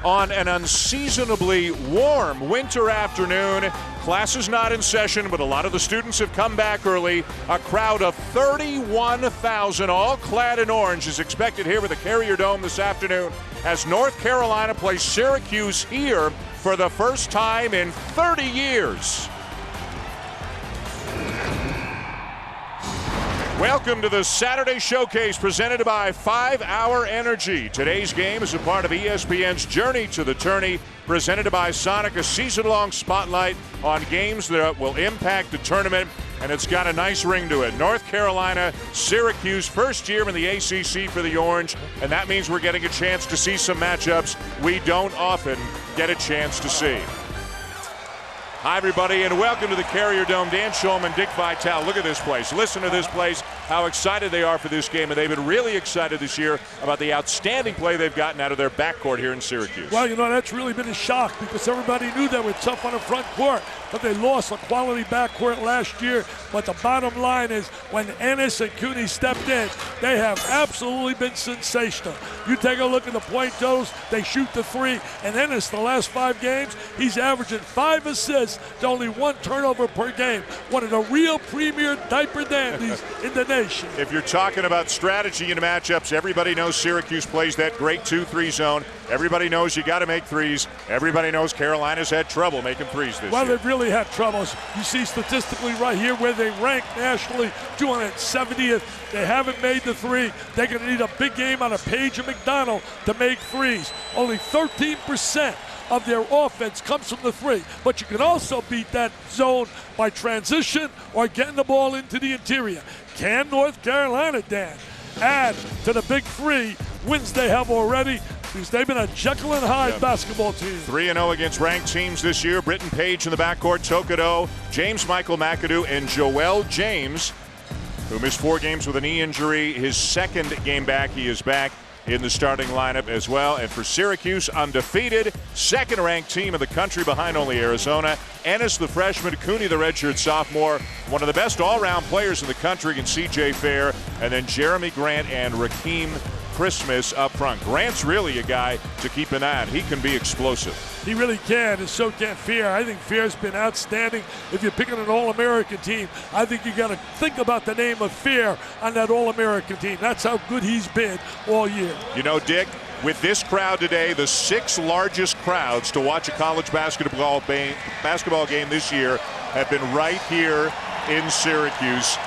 on an unseasonably warm winter afternoon. Class is not in session, but a lot of the students have come back early. A crowd of 31,000, all clad in orange, is expected here at the Carrier Dome this afternoon as North Carolina plays Syracuse here for the first time in 30 years. Welcome to the Saturday Showcase presented by 5 Hour Energy. Today's game is a part of ESPN's Journey to the Tourney, presented by Sonic, a season-long spotlight on games that will impact the tournament, and it's got a nice ring to it. North Carolina, Syracuse, first year in the ACC for the Orange, and that means we're getting a chance to see some matchups we don't often get a chance to see. Hi, everybody, and welcome to the Carrier Dome. Dan Shulman, Dick Vitale. Look at this place. Listen to this place, how excited they are for this game, and they've been really excited this year about the outstanding play they've gotten out of their backcourt here in Syracuse. Well, you know, that's really been a shock because everybody knew they were tough on the front court, but they lost a quality backcourt last year. But the bottom line is when Ennis and Cooney stepped in, they have absolutely been sensational. You take a look at the point totals, they shoot the three, and Ennis, the last 5 games, he's averaging 5 assists to only 1 turnover per game. One of the real premier diaper dandies in the nation. If you're talking about strategy in matchups, everybody knows Syracuse plays that great 2-3 zone. Everybody knows you got to make threes. Everybody knows Carolina's had trouble making threes this year. Well, they've really had troubles. You see statistically right here where they rank nationally, 270th. They haven't made the three. They're going to need a big game out of Page and McDonald to make threes. Only 13% of their offense comes from the three. But you can also beat that zone by transition or getting the ball into the interior. Can North Carolina, Dan, add to the big 3 wins they have already? Because they've been a Jekyll and Hyde basketball team. 3-0 against ranked teams this year. Britton Page in the backcourt, Tokido, James Michael McAdoo, and Joel James, who missed 4 games with a knee injury. His second game back, he is back in the starting lineup as well. And for Syracuse, undefeated, second-ranked team in the country behind only Arizona. Ennis, the freshman, Cooney, the redshirt sophomore, one of the best all-round players in the country, and C.J. Fair, and then Jeremy Grant and Rakeem Christmas up front. Grant's really a guy to keep an eye on. He can be explosive. He really can, and so can Fair. I think Fair's been outstanding. If you're picking an All-American team, I think you got to think about the name of Fair on that All-American team. That's how good he's been all year. You know, Dick, with this crowd today, the 6 largest crowds to watch a college basketball game this year have been right here in Syracuse.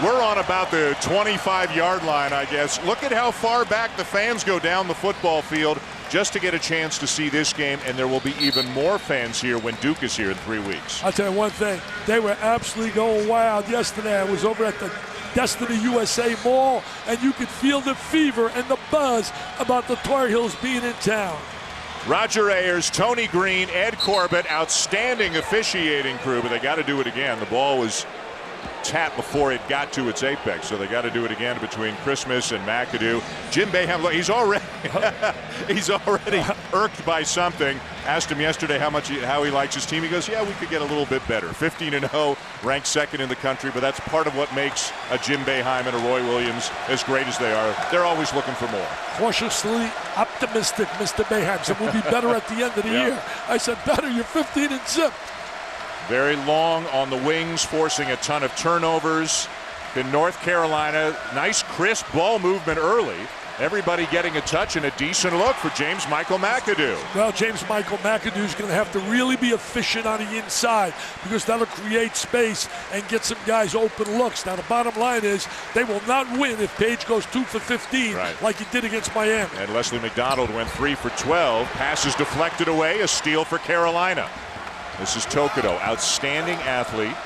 We're on about the 25-yard line, I guess. Look at how far back the fans go down the football field just to get a chance to see this game, and there will be even more fans here when Duke is here in 3 weeks. I'll tell you one thing. They were absolutely going wild yesterday. I was over at the Destiny USA Mall, and you could feel the fever and the buzz about the Tar Heels being in town. Roger Ayers, Tony Green, Ed Corbett, outstanding officiating crew, but they got to do it again. The ball was tapped before it got to its apex, so they got to do it again between Christmas and McAdoo. Jim Boeheim, look, he's already irked by something. Asked him yesterday how he likes his team. He goes, yeah, we could get a little bit better. 15-0, ranked 2nd in the country, but that's part of what makes a Jim Boeheim and a Roy Williams as great as they are. They're always looking for more. Cautiously optimistic, Mr. Boeheim said we'll be better at the end of the year. I said, better, you're 15-0. Very long on the wings, forcing a ton of turnovers. In North Carolina, nice crisp ball movement early. Everybody getting a touch and a decent look for James Michael McAdoo. Well, James Michael McAdoo is going to have to really be efficient on the inside because that'll create space and get some guys open looks. Now, the bottom line is they will not win if Page goes 2 for 15 like he did against Miami. And Leslie McDonald went 3 for 12. Passes deflected away, a steal for Carolina. This is Tokido, outstanding athlete.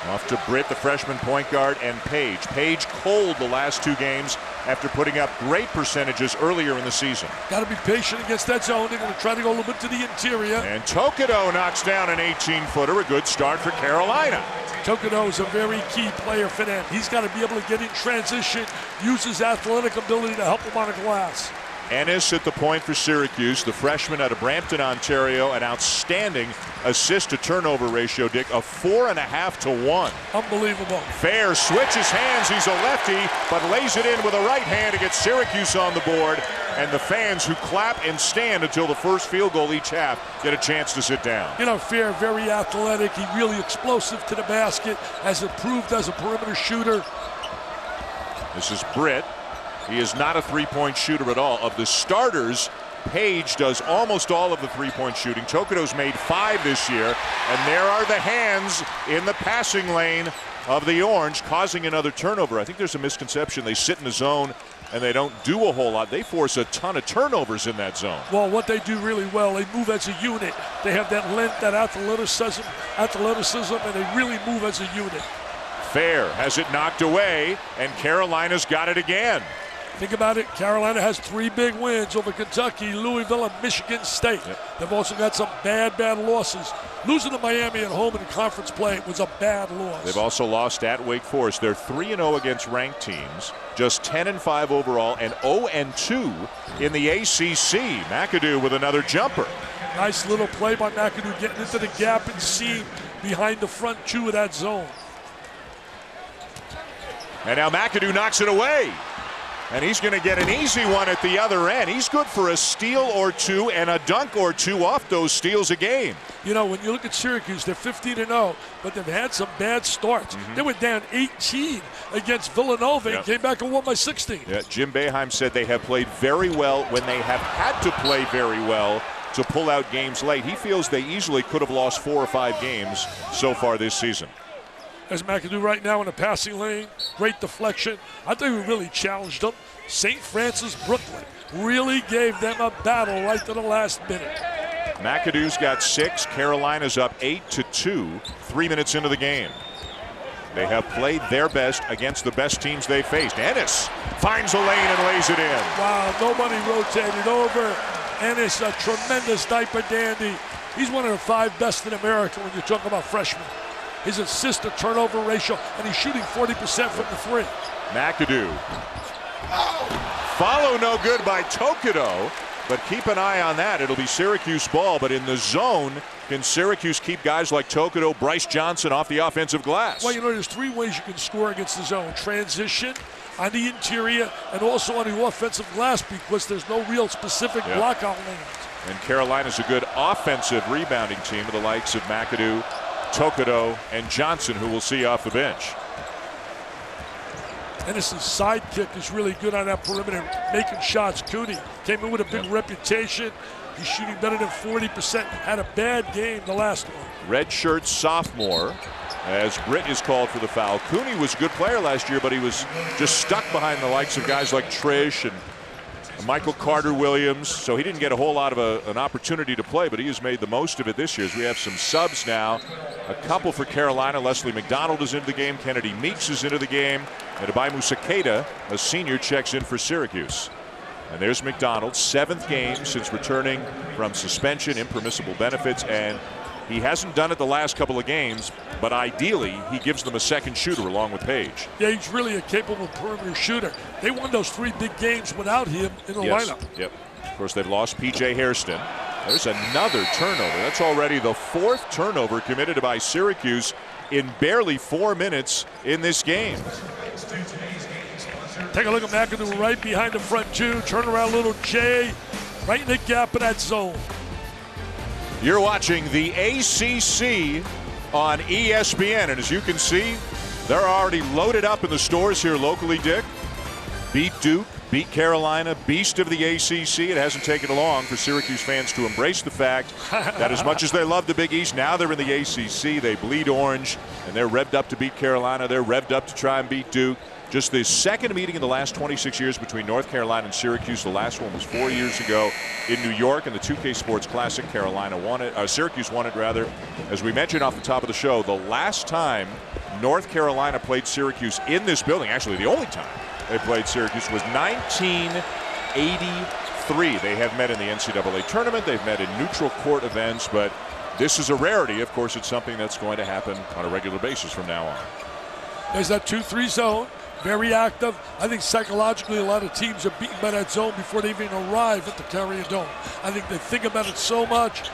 Off to Britt, the freshman point guard, and Page. Page cold the last 2 games after putting up great percentages earlier in the season. Got to be patient against that zone. They're going to try to go a little bit to the interior. And Tokido knocks down an 18-footer. A good start for Carolina. Tokido is a very key player for them. He's got to be able to get in transition, use his athletic ability to help him on the glass. Ennis at the point for Syracuse, the freshman out of Brampton, Ontario, an outstanding assist-to-turnover ratio, Dick, of 4.5 to 1. Unbelievable. Fair switches hands. He's a lefty, but lays it in with a right hand to get Syracuse on the board. And the fans who clap and stand until the first field goal each half get a chance to sit down. You know, Fair, very athletic. He really explosive to the basket, has improved as a perimeter shooter. This is Britt. He is not a three-point shooter at all. Of the starters, Page does almost all of the three-point shooting. Tokido's made 5 this year, and there are the hands in the passing lane of the Orange, causing another turnover. I think there's a misconception. They sit in the zone and they don't do a whole lot. They force a ton of turnovers in that zone. Well, what they do really well, they move as a unit. They have that length, that athleticism, and they really move as a unit. Fair has it knocked away, and Carolina's got it again. Think about it, Carolina has 3 big wins over Kentucky, Louisville, and Michigan State. Yep. They've also got some bad losses. Losing to Miami at home in conference play was a bad loss. They've also lost at Wake Forest. They're 3-0 against ranked teams, just 10-5 overall, and 0-2 in the ACC. McAdoo with another jumper. Nice little play by McAdoo, getting into the gap and seam behind the front 2 of that zone. And now McAdoo knocks it away. And he's going to get an easy one at the other end. He's good for a steal or 2 and a dunk or 2 off those steals a game. You know, when you look at Syracuse, they're 15-0, but they've had some bad starts. They were down 18 against Villanova and came back and won by 16. Yeah, Jim Boeheim said they have played very well when they have had to play very well to pull out games late. He feels they easily could have lost 4 or 5 games so far this season. As McAdoo right now in the passing lane, great deflection. I think we really challenged them. St. Francis Brooklyn really gave them a battle right to the last minute. McAdoo's got 6. Carolina's up 8-2, 3 minutes into the game. They have played their best against the best teams they faced. Ennis finds a lane and lays it in. Wow, nobody rotated over. Ennis, a tremendous diaper dandy. He's one of the 5 best in America when you talk about freshmen. His assist-to-turnover ratio, and he's shooting 40% from the 3. McAdoo. Follow no good by Tokido, but keep an eye on that. It'll be Syracuse ball, but in the zone, can Syracuse keep guys like Tokido, Bryce Johnson off the offensive glass? Well, you know, there's 3 ways you can score against the zone. Transition, on the interior, and also on the offensive glass because there's no real specific blockout lanes. And Carolina's a good offensive rebounding team with the likes of McAdoo, Tokido, and Johnson, who we'll see off the bench. Ennis's sidekick is really good on that perimeter, making shots. Cooney came in with a big reputation. He's shooting better than 40%. Had a bad game the last one. Redshirt sophomore, as Britt is called for the foul. Cooney was a good player last year, but he was just stuck behind the likes of guys like Trish and Michael Carter-Williams, so he didn't get a whole lot of an opportunity to play, but he has made the most of it this year. As we have some subs now, a couple for Carolina. Leslie McDonald is into the game. Kennedy Meeks is into the game. And Abaimu Sakeda, a senior, checks in for Syracuse. And there's McDonald, 7th game since returning from suspension, impermissible benefits, and he hasn't done it the last couple of games, but ideally he gives them a second shooter along with Page. Yeah, he's really a capable perimeter shooter. They won those 3 big games without him in the lineup. Yep. Of course, they've lost P.J. Hairston. There's another turnover. That's already the 4th turnover committed by Syracuse in barely 4 minutes in this game. Take a look at McAdoo right behind the front 2. Turn around little J, right in the gap of that zone. You're watching the ACC on ESPN, and as you can see, they're already loaded up in the stores here locally, Dick. Beat Duke, beat Carolina, beast of the ACC. It hasn't taken long for Syracuse fans to embrace the fact that as much as they love the Big East, now they're in the ACC. They bleed orange, and they're revved up to beat Carolina. They're revved up to try and beat Duke. Just the second meeting in the last 26 years between North Carolina and Syracuse. The last one was 4 years ago in New York in the 2K Sports Classic. Syracuse won it, rather. As we mentioned off the top of the show, the last time North Carolina played Syracuse in this building, actually the only time they played Syracuse, was 1983. They have met in the NCAA tournament. They've met in neutral court events, but this is a rarity. Of course, it's something that's going to happen on a regular basis from now on. There's that 2-3 zone. very active. I think psychologically a lot of teams are beaten by that zone before they even arrive at the Carrier Dome. I think they think about it so much.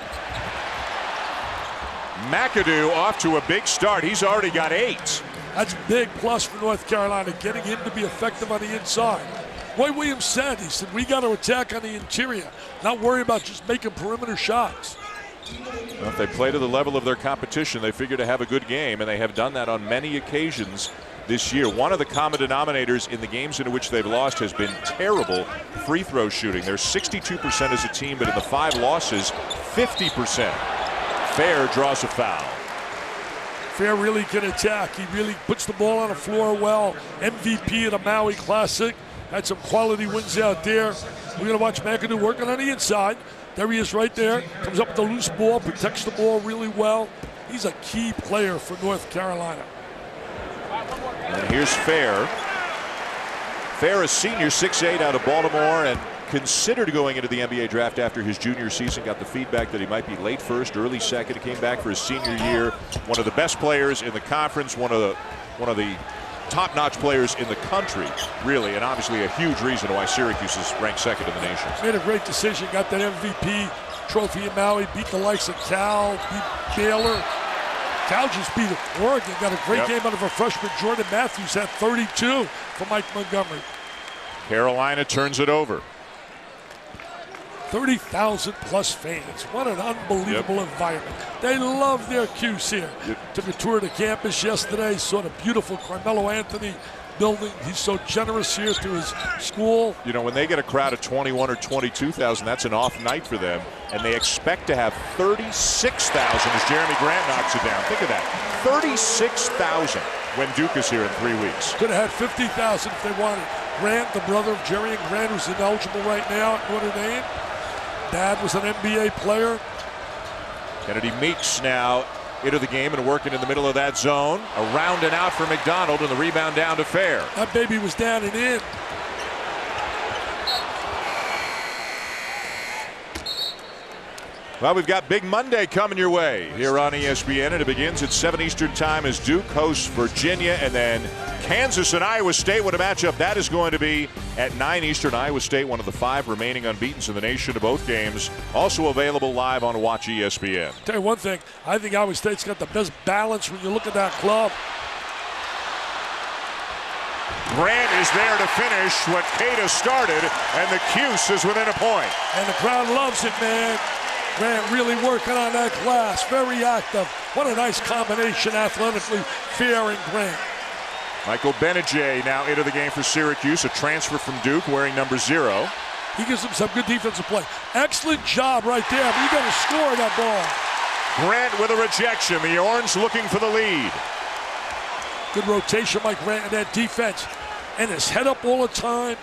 McAdoo off to a big start. He's already got 8. That's big plus for North Carolina, getting him to be effective on the inside. Roy Williams said, he said, we got to attack on the interior, not worry about just making perimeter shots. Well, if they play to the level of their competition, they figure to have a good game, and they have done that on many occasions this year. One of the common denominators in the games in which they've lost has been terrible free throw shooting. They're 62% as a team, but in the 5 losses, 50%. Fair draws a foul. Fair really can attack. He really puts the ball on the floor well. MVP of the Maui Classic. Had some quality wins out there. We're going to watch McAdoo working on the inside. There he is right there. Comes up with the loose ball, protects the ball really well. He's a key player for North Carolina. And here's Fair. Fair, a senior, 6'8", out of Baltimore, and considered going into the NBA draft after his junior season. Got the feedback that he might be late first, early second. He came back for his senior year. One of the best players in the conference, one of the top-notch players in the country, really, and obviously a huge reason why Syracuse is ranked second in the nation. Made a great decision, got that MVP trophy in Maui, beat the likes of Cal, beat Baylor. Cal just beat Oregon, got a great game out of a freshman. Jordan Matthews had 32 for Mike Montgomery. Carolina turns it over. 30,000 plus fans. What an unbelievable environment. They love their Cuse here. Took a tour of the campus yesterday, saw the beautiful Carmelo Anthony building. He's so generous here to his school. You know, when they get a crowd of 21 or 22,000, that's an off night for them. And they expect to have 36,000 as Jeremy Grant knocks it down. Think of that. 36,000 when Duke is here in 3 weeks. Could have had 50,000 if they wanted. Grant, the brother of Jerry and Grant, who's ineligible right now at Notre Dame. Dad was an NBA player. Kennedy Meeks now into the game and working in the middle of that zone. Around and out for McDonald, and the rebound down to Fair. That baby was down and in. Well, we've got Big Monday coming your way here on ESPN, and it begins at 7 Eastern time as Duke hosts Virginia, and then Kansas and Iowa State. What a matchup that is going to be at 9 Eastern. Iowa State, one of the 5 remaining unbeatens in the nation of both games. Also available live on Watch ESPN. Tell you one thing, I think Iowa State's got the best balance when you look at that club. Grant is there to finish what Keita started, and the Cuse is within a point. And the crowd loves it, man. Grant really working on that glass, very active. What a nice combination athletically, Fair and Grant. Michael Benajay now into the game for Syracuse, a transfer from Duke wearing number 0. He gives them some good defensive play. Excellent job right there, but you got to score that ball. Grant with a rejection. The Orange looking for the lead. Good rotation by Grant in that defense. And his head up all the time.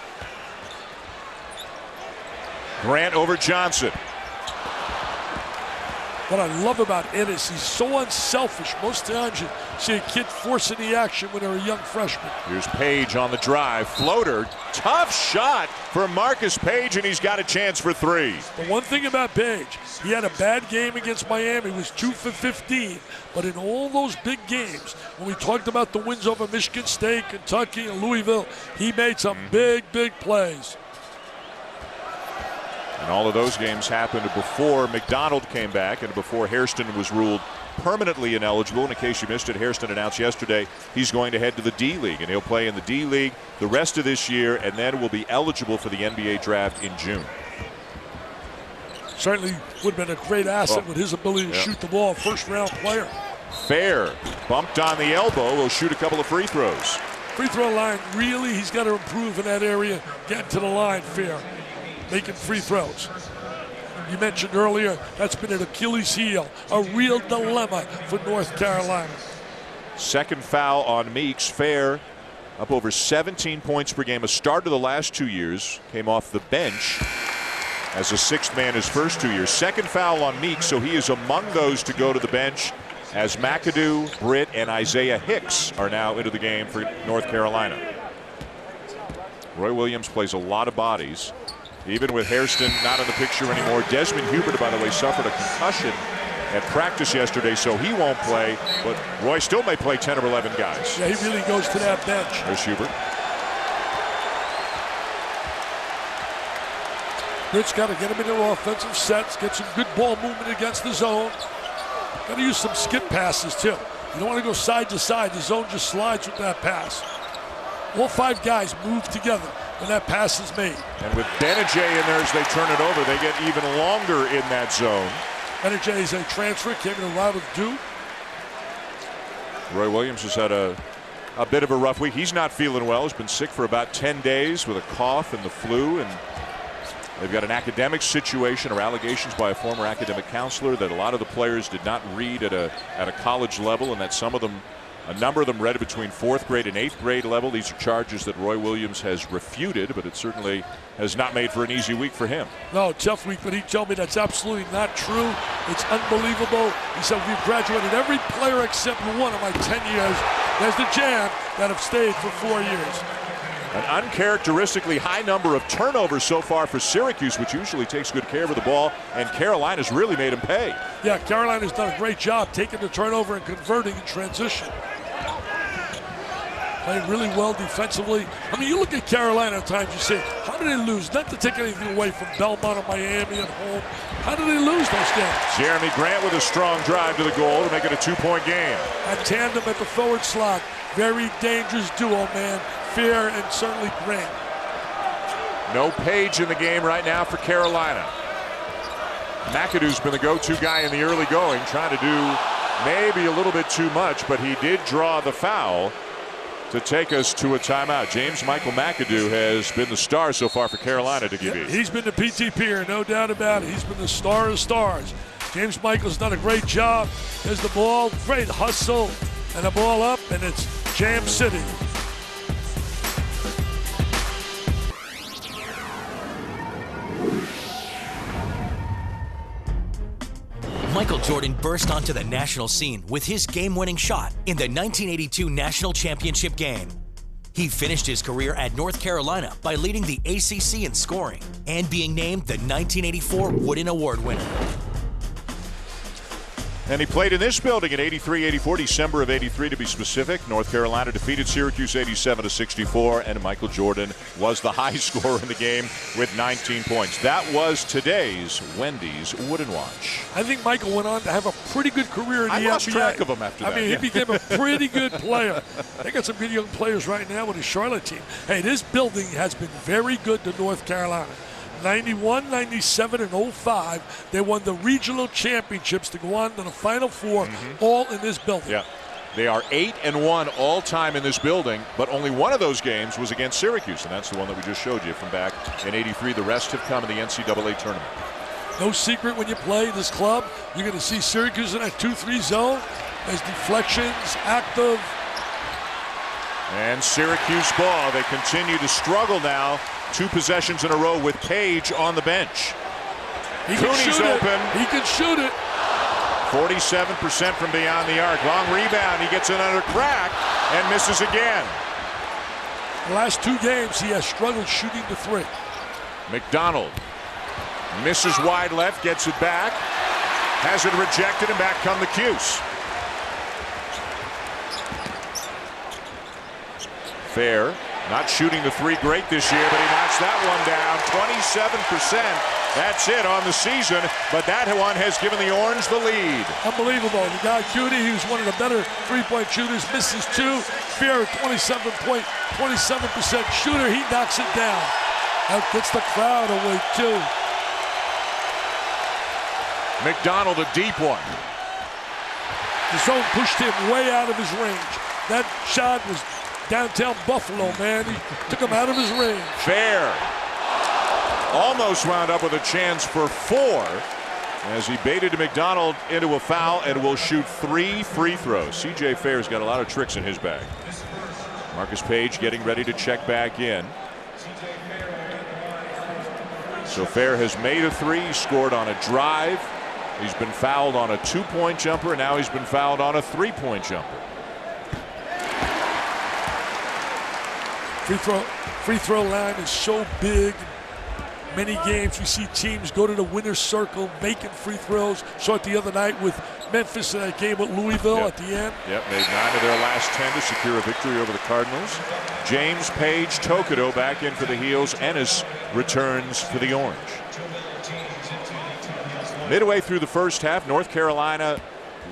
Grant over Johnson. What I love about Ed is he's so unselfish. Most times you see a kid forcing the action when they're a young freshman. Here's Page on the drive. Floater. Tough shot for Marcus Page, and he's got a chance for 3. The one thing about Page, he had a bad game against Miami. He was 2 for 15. But in all those big games, when we talked about the wins over Michigan State, Kentucky, and Louisville, he made some big plays. And all of those games happened before McDonald came back and before Hairston was ruled permanently ineligible. And in case you missed it, Hairston announced yesterday he's going to head to the D-League, and he'll play in the D-League the rest of this year, and then will be eligible for the NBA draft in June. Certainly would have been a great asset with his ability to shoot the ball, first-round player. Fair, bumped on the elbow, will shoot a couple of free throws. Free throw line, really, he's got to improve in that area, getting to the line, Fair. Making free throws. You mentioned earlier, that's been an Achilles heel, a real dilemma for North Carolina. Second foul on Meeks. Fair up over 17 points per game. A start of the last 2 years. Came off the bench as a 6th man his first 2 years. Second foul on Meeks, so he is among those to go to the bench as McAdoo, Britt, and Isaiah Hicks are now into the game for North Carolina. Roy Williams plays a lot of bodies. Even with Hairston not in the picture anymore. Desmond Hubert, by the way, suffered a concussion at practice yesterday, so he won't play. But Roy still may play 10 or 11 guys. Yeah, he really goes to that bench. There's Hubert. Rich got to get them in their offensive sets, get some good ball movement against the zone. Got to use some skip passes, too. You don't want to go side to side. The zone just slides with that pass. All 5 guys move together when that pass is made. And with Benajay in there as they turn it over, they get even longer in that zone. Benajay is a transfer, came in a route of Duke. Roy Williams has had a bit of a rough week. He's not feeling well. He's been sick for about 10 days with a cough and the flu. And they've got an academic situation or allegations by a former academic counselor that a lot of the players did not read at a college level, and that a number of them read between 4th grade and 8th grade level. These are charges that Roy Williams has refuted, but it certainly has not made for an easy week for him. No, tough week, but he told me that's absolutely not true. It's unbelievable. He said, we've graduated every player except one of my 10 years. There's the jam that have stayed for 4 years. An uncharacteristically high number of turnovers so far for Syracuse, which usually takes good care of the ball, and Carolina's really made him pay. Yeah, Carolina's done a great job taking the turnover and converting in transition. Playing really well defensively. I mean, you look at Carolina at times, you say, how did they lose? Not to take anything away from Belmont or Miami at home. How did they lose those games? Jeremy Grant with a strong drive to the goal to make it a 2-point game. A tandem at the forward slot. Very dangerous duo, man. Fair and certainly Grant. No Page in the game right now for Carolina. McAdoo's been the go-to guy in the early going, trying to do maybe a little bit too much, but he did draw the foul to take us to a timeout. James Michael McAdoo has been the star so far for Carolina to give you. He's been the PTP here, no doubt about it. He's been the star of stars. James Michael's done a great job. There's the ball, great hustle, and the ball up, and it's Jam City. Michael Jordan burst onto the national scene with his game-winning shot in the 1982 National Championship game. He finished his career at North Carolina by leading the ACC in scoring and being named the 1984 Wooden Award winner. And he played in this building in 83-84, December of 83 to be specific. North Carolina defeated Syracuse 87-64, and Michael Jordan was the high scorer in the game with 19 points. That was today's Wendy's Wooden Watch. I think Michael went on to have a pretty good career in the NBA. I lost track of him after that. I mean, he became a pretty good player. They got some good young players right now with the Charlotte team. Hey, this building has been very good to North Carolina. 91, 97, and 05, they won the regional championships to go on to the Final Four, all in this building. Yeah, they are 8-1 all time in this building, but only one of those games was against Syracuse, and that's the one that we just showed you from back in 83. The rest have come in the NCAA tournament. No secret when you play this club, you're going to see Syracuse in that 2-3 zone. There's deflections, active. And Syracuse ball. They continue to struggle now. 2 possessions in a row with Page on the bench. Cooney's open. He can shoot it. 47% from beyond the arc. Long rebound. He gets another crack and misses again. The last 2 games, he has struggled shooting the 3. McDonald misses wide left, gets it back, has it rejected, and back come the Cuse. Fair. Not shooting the 3 great this year, but he knocks that one down. 27%. That's it on the season, but that one has given the Orange the lead. Unbelievable. The guy, Cutie, who's one of the better 3-point shooters, misses 2. Fair, 27% shooter. He knocks it down. That gets the crowd away, too. McDonald, a deep one. The zone pushed him way out of his range. That shot was downtown Buffalo, man. He took him out of his range. Fair almost wound up with a chance for 4 as he baited McDonald into a foul and will shoot 3 free throws. C.J. Fair's got a lot of tricks in his bag. Marcus Page getting ready to check back in. So Fair has made a 3. He scored on a drive. He's been fouled on a 2-point jumper, and now he's been fouled on a 3-point jumper. Free throw line is so big. many games we see teams go to the winner's circle, making free throws. Saw it the other night with Memphis in that game with Louisville at the end. Yep, made 9 of their last 10 to secure a victory over the Cardinals. James Page Tokido back in for the Heels. Ennis returns for the Orange. Midway through the first half, North Carolina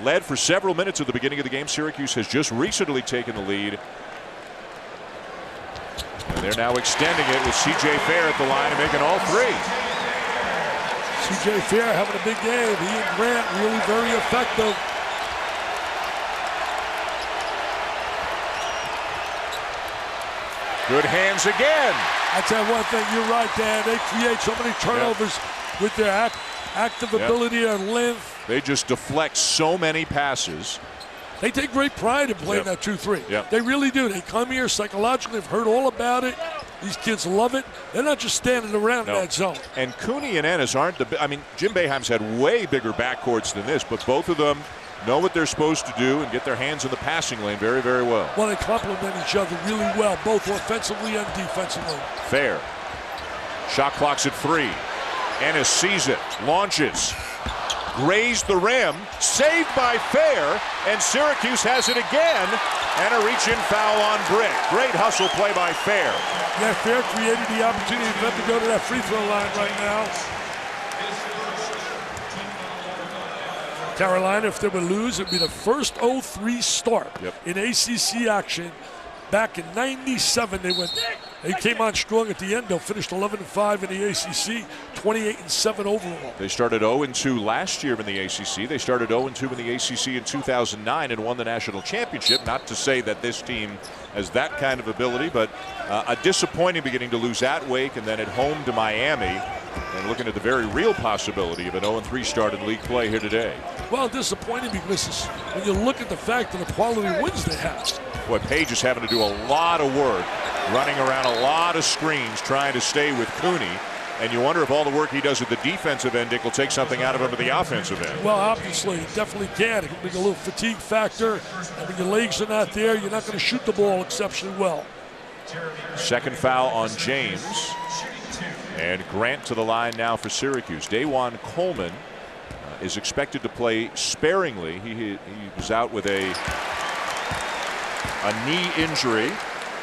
led for several minutes at the beginning of the game. Syracuse has just recently taken the lead. And they're now extending it with C.J. Fair at the line and making all 3. C.J. Fair having a big game. He and Grant really very effective. Good hands again. I tell you one thing, you're right, Dan. They create so many turnovers with their active ability and length. They just deflect so many passes. They take great pride in playing that 2-3. They really do. They come here psychologically, have heard all about it. These kids love it. They're not just standing around in that zone. And Cooney and Ennis aren't the. I mean, Jim Boeheim's had way bigger backcourts than this, but both of them know what they're supposed to do and get their hands in the passing lane very, very well. Well, they complement each other really well, both offensively and defensively. Fair. Shot clock's at 3. Ennis sees it, launches, grazed the rim, saved by Fair, and Syracuse has it again, and a reach-in foul on Britt. Great hustle play by Fair. Yeah, Fair created the opportunity for them to go to that free throw line right now. Carolina, if they would lose, it would be the first 0-3 start in ACC action. Back in '97, they came on strong at the end. They finished 11-5 in the ACC, 28-7 overall. They started 0-2 last year in the ACC. They started 0-2 in the ACC in 2009 and won the national championship. Not to say that this team has that kind of ability, but a disappointing beginning to lose at Wake and then at home to Miami. And looking at the very real possibility of an 0-3 start in league play here today. Well, disappointing because when you look at the fact of the quality wins they have. Boy, Page is having to do a lot of work, running around a lot of screens, trying to stay with Cooney. And you wonder if all the work he does at the defensive end, Dick, will take something out of him at the offensive end. Well, obviously, it definitely can. It can bring a little fatigue factor. And when your legs are not there, you're not going to shoot the ball exceptionally well. Second foul on James. And Grant to the line now for Syracuse. Dajuan Coleman is expected to play sparingly. He was out with a knee injury,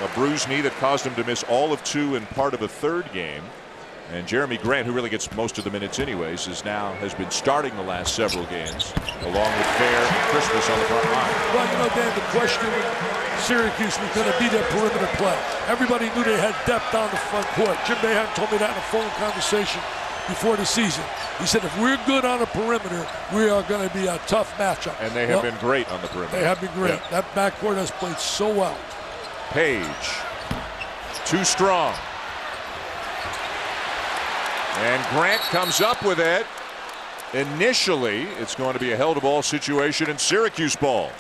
a bruised knee that caused him to miss all of 2 and part of a third game. And Jeremy Grant, who really gets most of the minutes anyways, has been starting the last several games, along with Fair and Christmas on the front line. Well, you know, Dan, the question Syracuse was going to be their perimeter play. Everybody knew they had depth on the front court. Jim Boeheim told me that in a phone conversation before the season. He said, if we're good on the perimeter, we are going to be a tough matchup. And they have been great on the perimeter. They have been great. Yeah. That backcourt has played so well. Page, too strong. And Grant comes up with it. Initially, it's going to be a held-to-ball situation in Syracuse ball.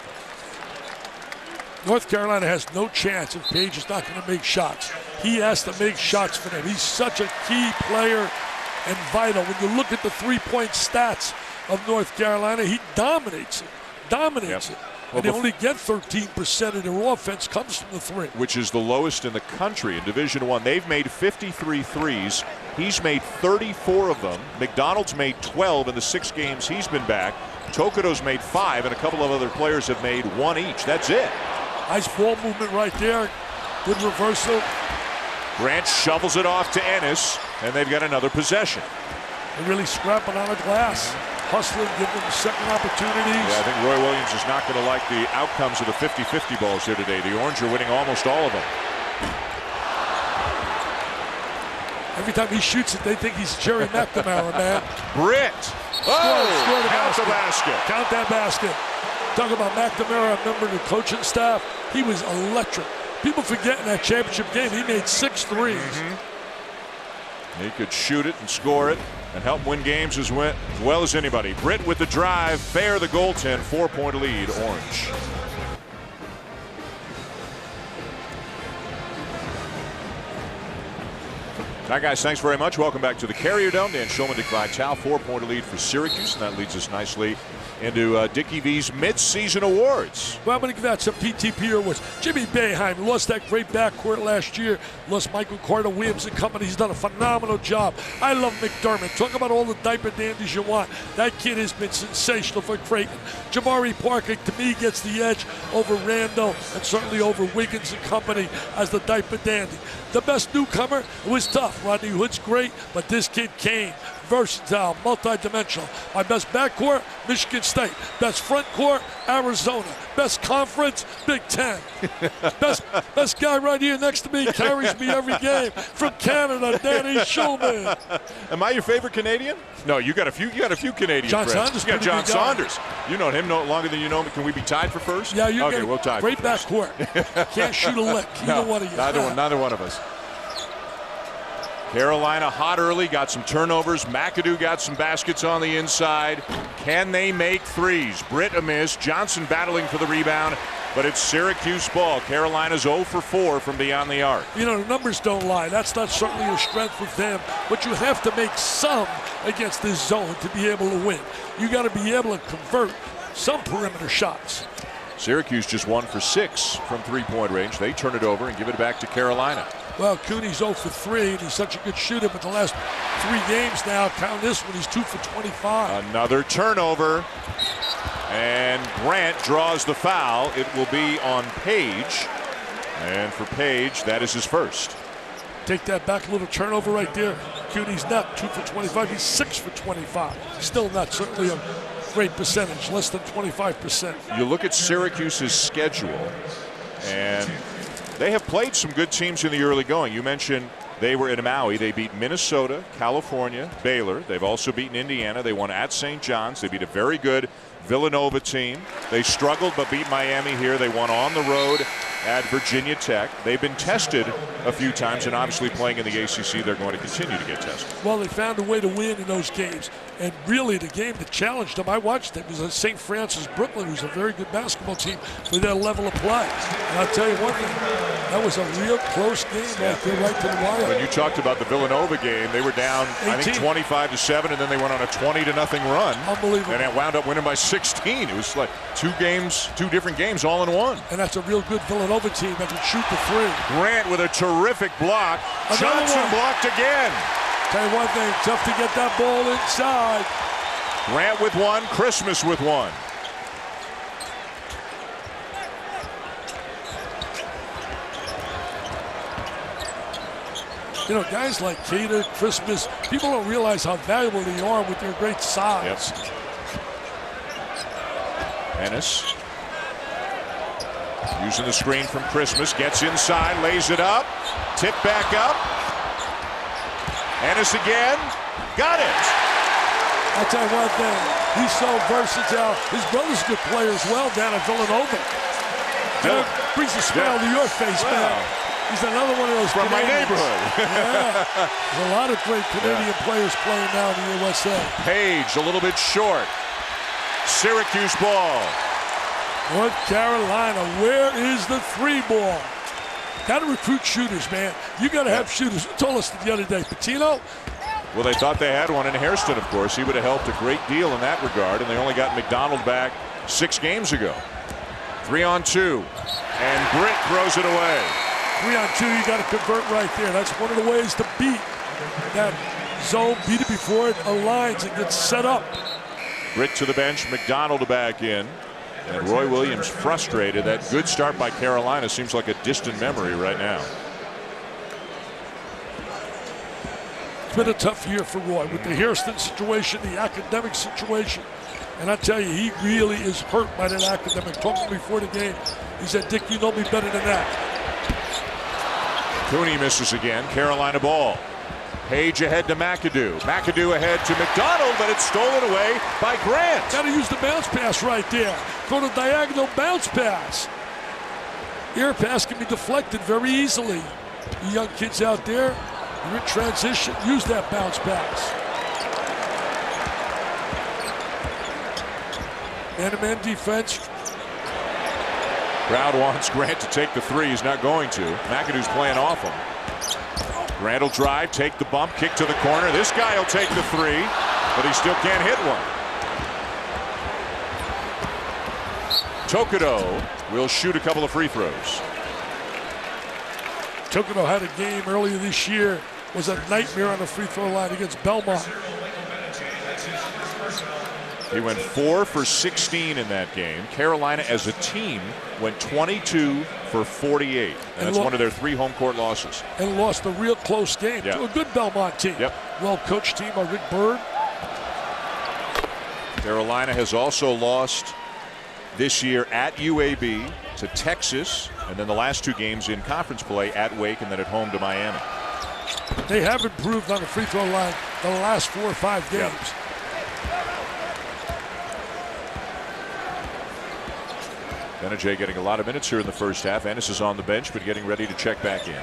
North Carolina has no chance if Page is not going to make shots. He has to make shots for them. He's such a key player and vital. When you look at the three-point stats of North Carolina, he dominates it. Well, and they only get 13% of their offense comes from the three. Which is the lowest in the country in Division I. They've made 53 threes. He's made 34 of them. McDonald's made 12 in the 6 games he's been back. Tokido's made 5, and a couple of other players have made 1 each. That's it. Nice ball movement right there. Good reversal. Grant shovels it off to Ennis, and they've got another possession. They're really scrapping on the glass. Hustling, giving them second opportunities. Yeah, I think Roy Williams is not going to like the outcomes of the 50-50 balls here today. The Orange are winning almost all of them. Every time he shoots it, they think he's Jerry McNamara, man. Britt. Score the count the basket. Count that basket. Talk about McNamara, a member of the coaching staff. He was electric. People forget in that championship game, he made 6 threes. He could shoot it and score it and help win games as well as anybody. Britt with the drive, Fair the goaltend, 4-point lead, Orange. All right, guys, thanks very much. Welcome back to the Carrier Dome. Dan Shulman, Dick Vitale, 4-point lead for Syracuse, and that leads us nicely into Dickie V's mid-season awards. Well, I'm going to give that some PTP awards. Jimmy Boeheim lost that great backcourt last year. Lost Michael Carter Williams and company. He's done a phenomenal job. I love McDermott. Talk about all the diaper dandies you want. That kid has been sensational for Creighton. Jabari Parker, to me, gets the edge over Randall and certainly over Wiggins and company as the diaper dandy. The best newcomer, it was tough. Rodney Hood's great, but this kid came. Versatile, multi-dimensional. My best backcourt, Michigan State. Best front court, Arizona. Best conference, Big Ten. best guy right here next to me, carries me every game. From Canada, Danny Schulman. Am I your favorite Canadian? No, you got a few Canadian John friends. Saunders, You got John Saunders. You know him no longer than you know him. Can we be tied for first? Yeah, you're okay. We'll tie. Great backcourt. Can't shoot a lick. Either one of you. Neither one of us. Carolina hot early, got some turnovers. McAdoo got some baskets on the inside. Can they make threes? Britt a miss. Johnson battling for the rebound, but it's Syracuse ball. Carolina's 0 for 4 from beyond the arc. You know, the numbers don't lie. That's not certainly a strength with them, but you have to make some against this zone to be able to win. You got to be able to convert some perimeter shots. Syracuse just 1 for 6 from three-point range. They turn it over and give it back to Carolina. Well, Cooney's 0 for 3, and he's such a good shooter, but the last 3 games now, count this one, he's 2 for 25. Another turnover, and Grant draws the foul. It will be on Page, and for Page, that is his first. Take that back, a little turnover right there. Cooney's not 2 for 25, he's 6 for 25. Still not certainly a great percentage, less than 25%. You look at Syracuse's schedule, and they have played some good teams in the early going. You mentioned they were in Maui. They beat Minnesota, California, Baylor. They've also beaten Indiana. They won at St. John's. They beat a very good Villanova team. They struggled but beat Miami here. They won on the road at Virginia Tech. They've been tested a few times, and obviously playing in the ACC, they're going to continue to get tested. Well, they found a way to win in those games. And really, the game that challenged them, I watched it, was at St. Francis, Brooklyn, who's a very good basketball team for their level of play. And I'll tell you one thing, that was a real close game right there, right to the wire. When you talked about the Villanova game, they were down, 18. I think, 25-7, and then they went on a 20-0 run. Unbelievable. And it wound up winning by 16. It was like 2 different games all in one. And that's a real good Villanova team that can shoot the 3. Grant with a terrific block. Johnson blocked again. Tell you one thing, tough to get that ball inside. Grant with 1, Christmas with 1. You know, guys like Cater, Christmas, people don't realize how valuable they are with their great size. Yep. Ennis using the screen from Christmas, gets inside, lays it up, tip back up. Ennis again, got it. I'll tell you one thing, he's so versatile. His brother's a good player as well down at Villanova. Brings a smile to your face, man. He's another one of those from Canadians. my neighborhood. Yeah. There's a lot of great Canadian players playing now in the USA. Page a little bit short. Syracuse ball. North Carolina, where is the 3 ball? Got to recruit shooters, man. You got to have shooters. You told us the other day, Patino. Well, they thought they had one in Hairston, of course. He would have helped a great deal in that regard, and they only got McDonald back 6 games ago. 3-on-2, and Britt throws it away. 3-on-2, you got to convert right there. That's one of the ways to beat that zone. Beat it before it aligns and gets set up. Britt to the bench, McDonald back in. And Roy Williams frustrated. That good start by Carolina seems like a distant memory right now. It's been a tough year for Roy with the Hairston situation, the academic situation. And I tell you, he really is hurt by that academic. Talking before the game, he said, Dick, you know me better than that. Cooney misses again. Carolina ball. Page ahead to McAdoo. McAdoo ahead to McDonald, but it's stolen away by Grant. Got to use the bounce pass right there. Go to diagonal bounce pass. Air pass can be deflected very easily. You young kids out there, you're in transition, use that bounce pass. Man-to-man defense. Crowd wants Grant to take the 3. He's not going to. McAdoo's playing off him. Grant will drive, take the bump, kick to the corner. This guy will take the 3, but he still can't hit one. Tokido will shoot a couple of free throws. Tokido had a game earlier this year, was a nightmare on the free throw line against Belmont. He went 4 for 16 in that game. Carolina as a team went 22 for 48. And that's one of their 3 home court losses. And lost a real close game to a good Belmont team. Yep. Well-coached team by Rick Byrd. Carolina has also lost this year at UAB, to Texas, and then the last 2 games in conference play at Wake and then at home to Miami. They have improved on the free throw line the last 4 or 5 games. Yep. Benajay getting a lot of minutes here in the first half. Ennis is on the bench, but getting ready to check back in.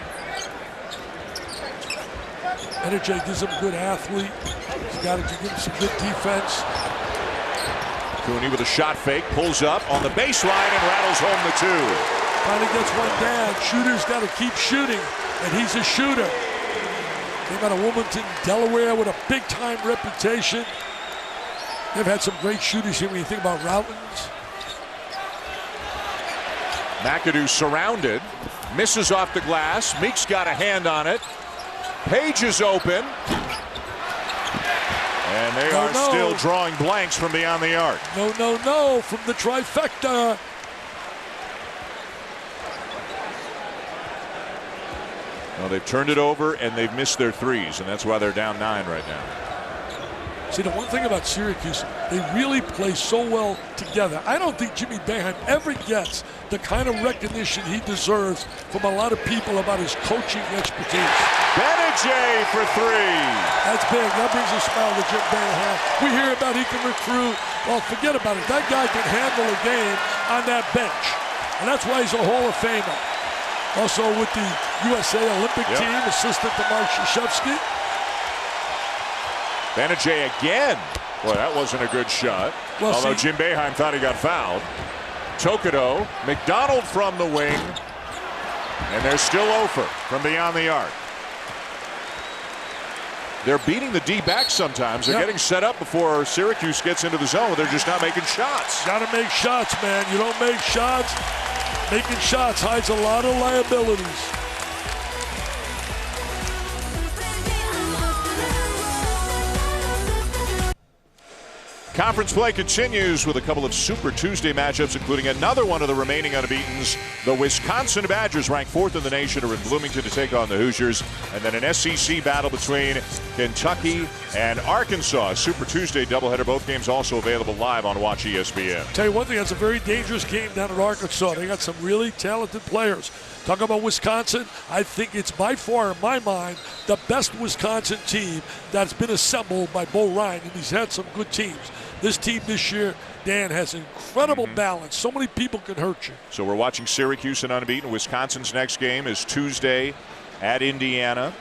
Benajay gives him a good athlete. He's got to give him some good defense. Cooney with a shot fake, pulls up on the baseline and rattles home the 2. Finally gets one down. Shooter's got to keep shooting, and he's a shooter. Came out of Wilmington, Delaware with a big-time reputation. They've had some great shooters here when you think about Routledge. McAdoo surrounded, misses off the glass. Meek's got a hand on it. Page is open. And they are still drawing blanks from beyond the arc. No, from the trifecta. Well, they've turned it over and they've missed their threes, and that's why they're down 9 right now. See, the one thing about Syracuse, they really play so well together. I don't think Jimmy Boeheim ever gets the kind of recognition he deserves from a lot of people about his coaching expertise. Benajay for 3. That's big. That brings a smile to Jim Boeheim. We hear about he can recruit. Well, forget about it. That guy can handle a game on that bench. And that's why he's a Hall of Famer. Also with the USA Olympic team, assistant to Mark Krzyzewski. Benajay again. Boy, that wasn't a good shot. Well, although Jim Boeheim thought he got fouled. Tokido, McDonald from the wing. And they're still over from beyond the arc. They're beating the D back sometimes. They're getting set up before Syracuse gets into the zone. They're just not making shots. Got to make shots, man. You don't make shots. Making shots hides a lot of liabilities. Conference play continues with a couple of Super Tuesday matchups, including another one of the remaining unbeatens. The Wisconsin Badgers, ranked 4th in the nation, are in Bloomington to take on the Hoosiers. And then an SEC battle between Kentucky and Arkansas. Super Tuesday doubleheader. Both games also available live on Watch ESPN. Tell you one thing, that's a very dangerous game down at Arkansas. They got some really talented players. Talk about Wisconsin, I think it's by far, in my mind, the best Wisconsin team that's been assembled by Bo Ryan, and he's had some good teams. This team this year, Dan, has incredible balance. So many people can hurt you. So we're watching Syracuse and unbeaten. Wisconsin's next game is Tuesday at Indiana.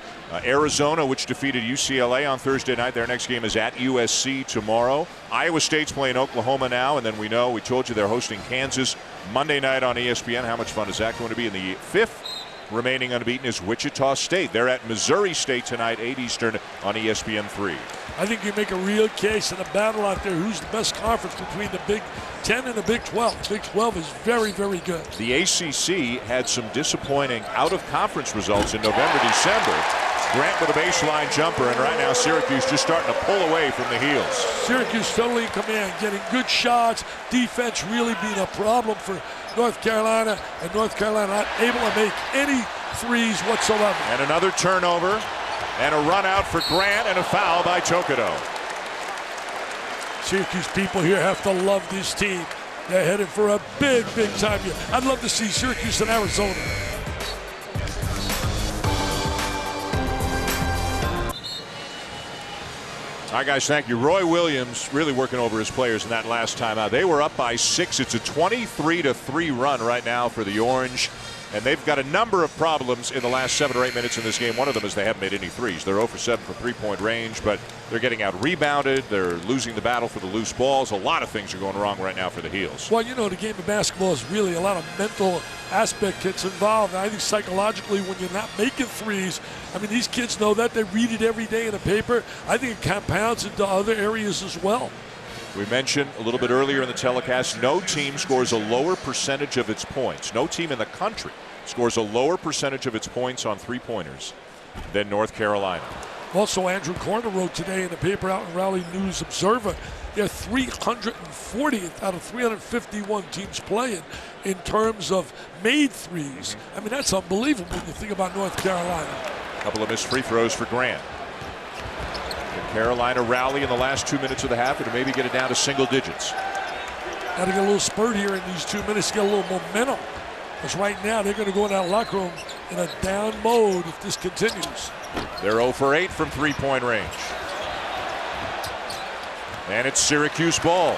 Arizona, which defeated UCLA on Thursday night. Their next game is at USC tomorrow. Iowa State's playing Oklahoma now, and then we told you they're hosting Kansas Monday night on ESPN. How much fun is that going to be? And the 5th remaining unbeaten is Wichita State. They're at Missouri State tonight, 8 Eastern on ESPN3. I think you make a real case in a battle out there. Who's the best conference between the Big 10 and the Big 12? Big 12 is very, very good. The ACC had some disappointing out-of-conference results in November, December. Grant with a baseline jumper, and right now Syracuse just starting to pull away from the heels. Syracuse totally in command, getting good shots. Defense really being a problem for North Carolina, and North Carolina not able to make any threes whatsoever. And another turnover, and a run out for Grant, and a foul by Tokido. Syracuse people here have to love this team. They're headed for a big, big time year. I'd love to see Syracuse in Arizona. All right, guys, thank you. Roy Williams really working over his players in that last time out. They were up by 6. It's a 23-3 run right now for the Orange. And they've got a number of problems in the last 7 or 8 minutes in this game. One of them is they haven't made any threes. They're 0 for 7 from three-point range, but they're getting out-rebounded. They're losing the battle for the loose balls. A lot of things are going wrong right now for the Heels. Well, you know, the game of basketball is really a lot of mental aspect gets involved. And I think psychologically, when you're not making threes, I mean, these kids know that. They read it every day in the paper. I think it compounds into other areas as well. We mentioned a little bit earlier in the telecast, no team scores a lower percentage of its points. No team in the country scores a lower percentage of its points on three-pointers than North Carolina. Also, Andrew Corner wrote today in the paper out in Raleigh News Observer, they're 340th out of 351 teams playing in terms of made threes. I mean, that's unbelievable when you think about North Carolina. A couple of missed free throws for Grant. Can Carolina rally in the last 2 minutes of the half and maybe get it down to single digits? Got to get a little spurt here in these 2 minutes to get a little momentum. Because right now they're going to go in that locker room in a down mode if this continues. They're 0 for 8 from three-point range. And it's Syracuse ball.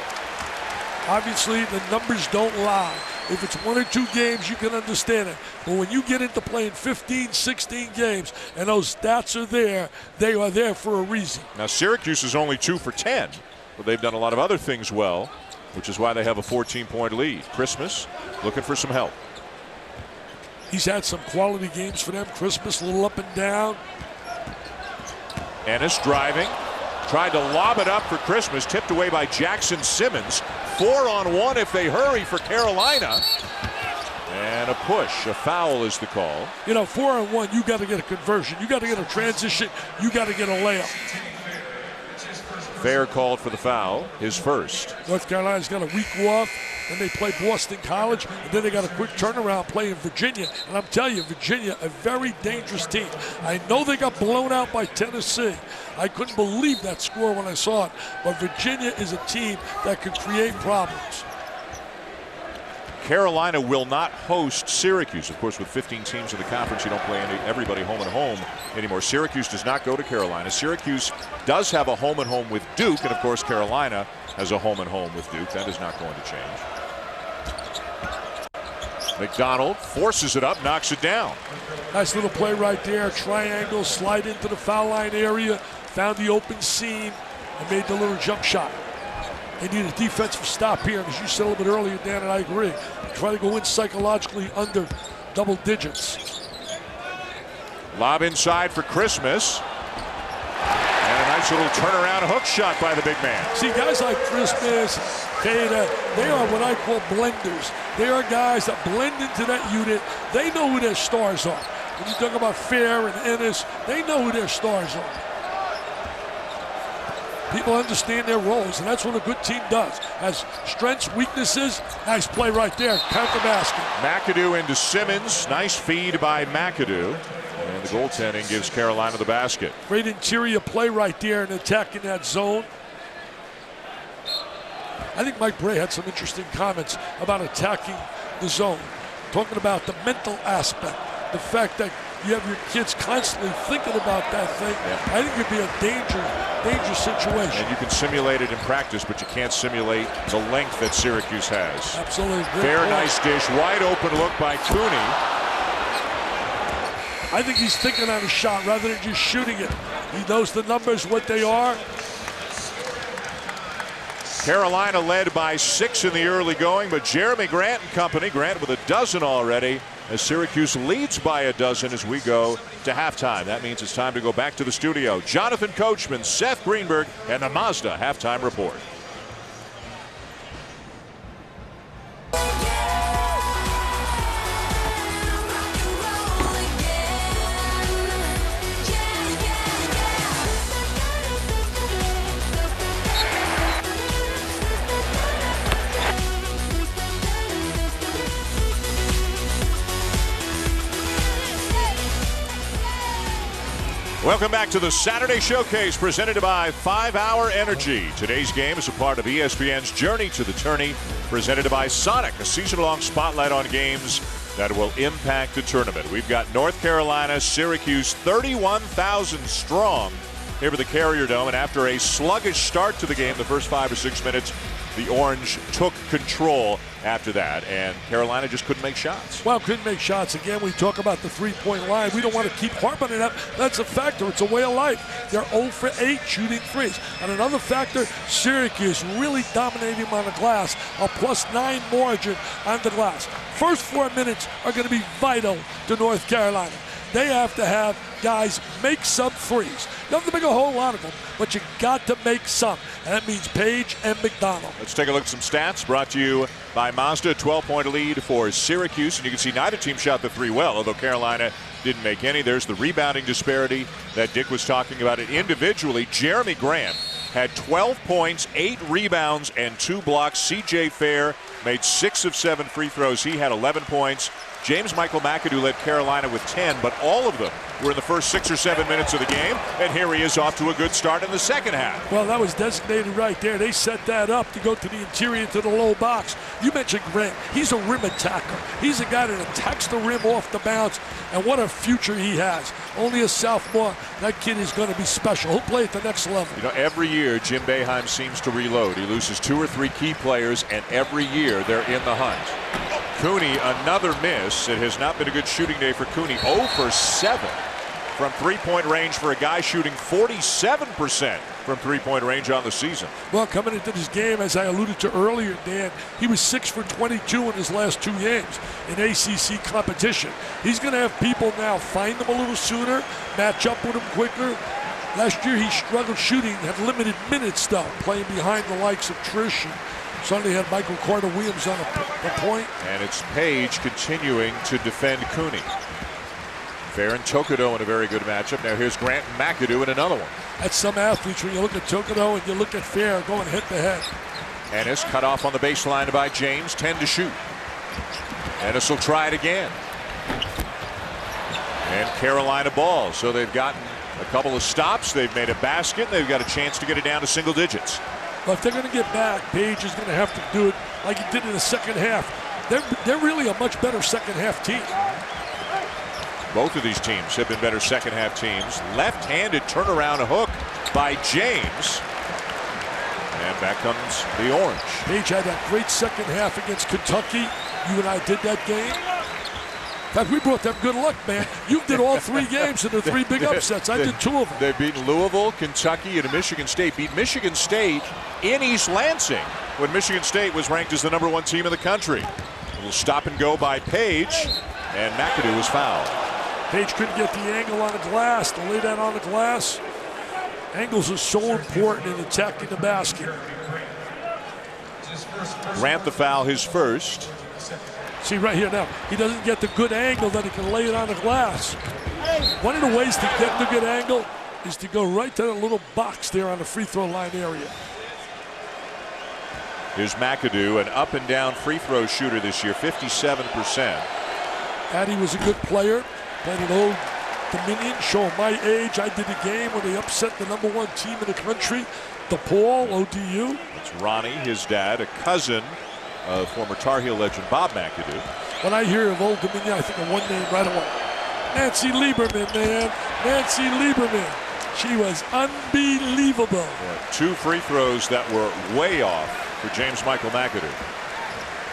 Obviously, the numbers don't lie. If it's 1 or 2 games, you can understand it. But when you get into playing 15, 16 games, and those stats are there, they are there for a reason. Now, Syracuse is only 2 for 10, but they've done a lot of other things well, which is why they have a 14-point lead. Christmas looking for some help. He's had some quality games for them. Christmas a little up and down. Ennis driving. Tried to lob it up for Christmas. Tipped away by Jackson Simmons. 4-on-1 if they hurry for Carolina. And a push. A foul is the call. You know, 4-on-1, you got to get a conversion. You got to get a transition. You got to get a layup. Fair called for the foul. His first. North Carolina's got a week off. Then they play Boston College, and then they got a quick turnaround playing Virginia. And I'm telling you, Virginia, a very dangerous team. I know they got blown out by Tennessee. I couldn't believe that score when I saw it. But Virginia is a team that can create problems. Carolina will not host Syracuse. Of course, with 15 teams in the conference, you don't play everybody home and home anymore. Syracuse does not go to Carolina. Syracuse does have a home and home with Duke, and of course, Carolina has a home and home with Duke. That is not going to change. McDonald forces it up, knocks it down. Nice little play right there. Triangle, slide into the foul line area, found the open seam, and made the little jump shot. They need a defensive stop here, and as you said a little bit earlier, Dan, and I agree. Try to go in psychologically under double digits. Lob inside for Christmas. And a nice little turnaround hook shot by the big man. See, guys like Christmas, Cada, they are what I call blenders. They are guys that blend into that unit. They know who their stars are. When you talk about Fair and Ennis, they know who their stars are. People understand their roles, and that's what a good team does. Has strengths, weaknesses. Nice play right there. Count the basket. McAdoo into Simmons. Nice feed by McAdoo. And the goaltending gives Carolina the basket. Great interior play right there and attacking that zone. I think Mike Bray had some interesting comments about attacking the zone. Talking about the mental aspect. The fact that you have your kids constantly thinking about that thing. Yeah. I think it'd be a dangerous situation. And you can simulate it in practice, but you can't simulate the length that Syracuse has. Absolutely. Fair, nice dish. Wide open look by Cooney. I think he's thinking on a shot rather than just shooting it. He knows the numbers, what they are. Carolina led by 6 in the early going, but Jeremy Grant and company, Grant with a dozen already, as Syracuse leads by a dozen as we go to halftime. That means it's time to go back to the studio. Jonathan Coachman, Seth Greenberg, and the Mazda halftime report. Welcome back to the Saturday Showcase presented by 5 Hour Energy. Today's game is a part of ESPN's Journey to the Tourney, presented by Sonic, a season-long spotlight on games that will impact the tournament. We've got North Carolina, Syracuse, 31,000 strong here at the Carrier Dome, and after a sluggish start to the game, the first 5 or 6 minutes, the Orange took control after that, and Carolina just couldn't make shots. Well, couldn't make shots. Again, we talk about the three-point line. We don't want to keep harping it up. That's a factor. It's a way of life. They're 0 for 8 shooting threes. And another factor, Syracuse really dominating on the glass, a +9 margin on the glass. First 4 minutes are going to be vital to North Carolina. they have to have guys make some threes. You don't have to make a whole lot of them, but you got to make some. And that means Page and McDonald. Let's take a look at some stats brought to you by Mazda. 12-point lead for Syracuse. And you can see neither team shot the three well, although Carolina didn't make any. There's the rebounding disparity that Dick was talking about. It individually, Jeremy Grant had 12 points, 8 rebounds, and 2 blocks. C.J. Fair made 6 of 7 free throws. He had 11 points. James Michael McAdoo led Carolina with 10, but all of them were in the first 6 or 7 minutes of the game. And here he is off to a good start in the second half. Well, that was designated right there. They set that up to go to the interior, to the low box. You mentioned Grant. He's a rim attacker. He's a guy that attacks the rim off the bounce. And what a future he has. Only a sophomore. That kid is going to be special. He'll play at the next level. You know, every year Jim Boeheim seems to reload. He loses 2 or 3 key players, and every year they're in the hunt. Cooney, another miss. It has not been a good shooting day for Cooney. 0 for 7 from three-point range for a guy shooting 47% from three-point range on the season. Well, coming into this game, as I alluded to earlier, Dan, he was 6 for 22 in his last 2 games in ACC competition. He's going to have people now find him a little sooner, match up with him quicker. Last year he struggled shooting, had limited minutes though, playing behind the likes of Trish. And suddenly had Michael Carter-Williams on the point. And it's Page continuing to defend Cooney. Fair and Tokido in a very good matchup. Now here's Grant and McAdoo in another one. That's some athletes when you look at Tokido and you look at Fair going head to head. Ennis cut off on the baseline by James, 10 to shoot. Ennis will try it again. And Carolina ball. So they've gotten a couple of stops. They've made a basket. They've got a chance to get it down to single digits. Well, if they're going to get back, Page is going to have to do it like he did in the second half. They're really a much better second half team. Both of these teams have been better second half teams. Left-handed turnaround hook by James. And back comes the orange. Page had that great second half against Kentucky. You and I did that game. In fact, we brought them good luck, man. You did all 3 games in the 3 big upsets. I did 2 of them. They've beaten Louisville, Kentucky, and Michigan State. Beat Michigan State in East Lansing when Michigan State was ranked as the #1 team in the country. A little stop and go by Page, and McAdoo was fouled. Page couldn't get the angle on the glass, to lay that on the glass. Angles are so important in attacking the basket. Grant the foul, his first. See right here now, he doesn't get the good angle that he can lay it on the glass. One of the ways to get the good angle is to go right to that little box there on the free throw line area. Here's McAdoo, an up and down free throw shooter this year, 57%. Addy was a good player, played at Old Dominion, showing my age. I did a game where they upset the #1 team in the country, DePaul, ODU. It's Ronnie, his dad, a cousin of former Tar Heel legend Bob McAdoo. When I hear of Old Dominion, I think of one name right away. Nancy Lieberman, man. Nancy Lieberman. She was unbelievable. Yeah, 2 free throws that were way off for James Michael McAdoo.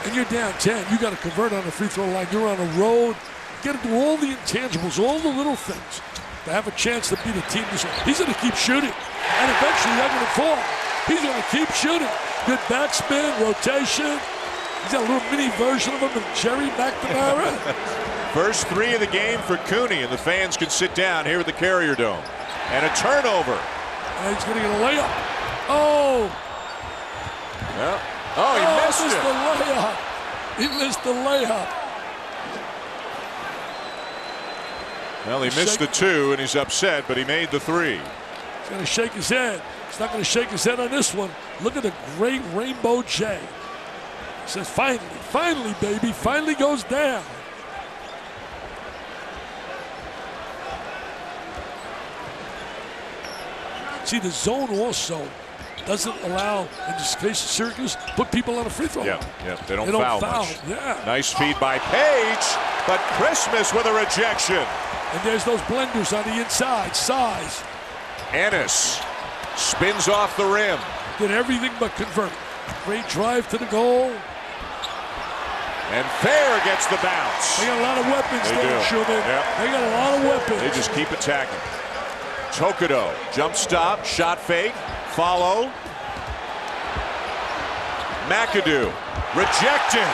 And you're down 10. You got to convert on the free throw line. You're on a road. You got to do all the intangibles, all the little things to have a chance to beat a team this way. He's going to keep shooting. And eventually they're going to fall. He's going to keep shooting. Good backspin, rotation. He's got a little mini version of him with Jerry McNamara. First 3 of the game for Cooney, and the fans can sit down here at the Carrier Dome. And a turnover. And he's going to get a layup. Oh! Yeah. Oh, he missed it. The layup. He missed the layup. Well, he missed the 2, and he's upset, but he made the 3. He's going to shake his head. He's not going to shake his head on this one. Look at the great Rainbow J. He says, finally, finally, baby, finally goes down. See, the zone also doesn't allow, in this case of Syracuse, put people on a free throw line. Yeah, they don't foul much. Yeah. Nice feed by Page, but Christmas with a rejection. And there's those blenders on the inside, size. Ennis spins off the rim. Did everything but convert. Great drive to the goal. And Fair gets the bounce. They got a lot of weapons they there, Schumann. Yep. They got a lot of weapons. They just keep attacking. Tokido, jump stop, shot fake, follow. McAdoo, rejected.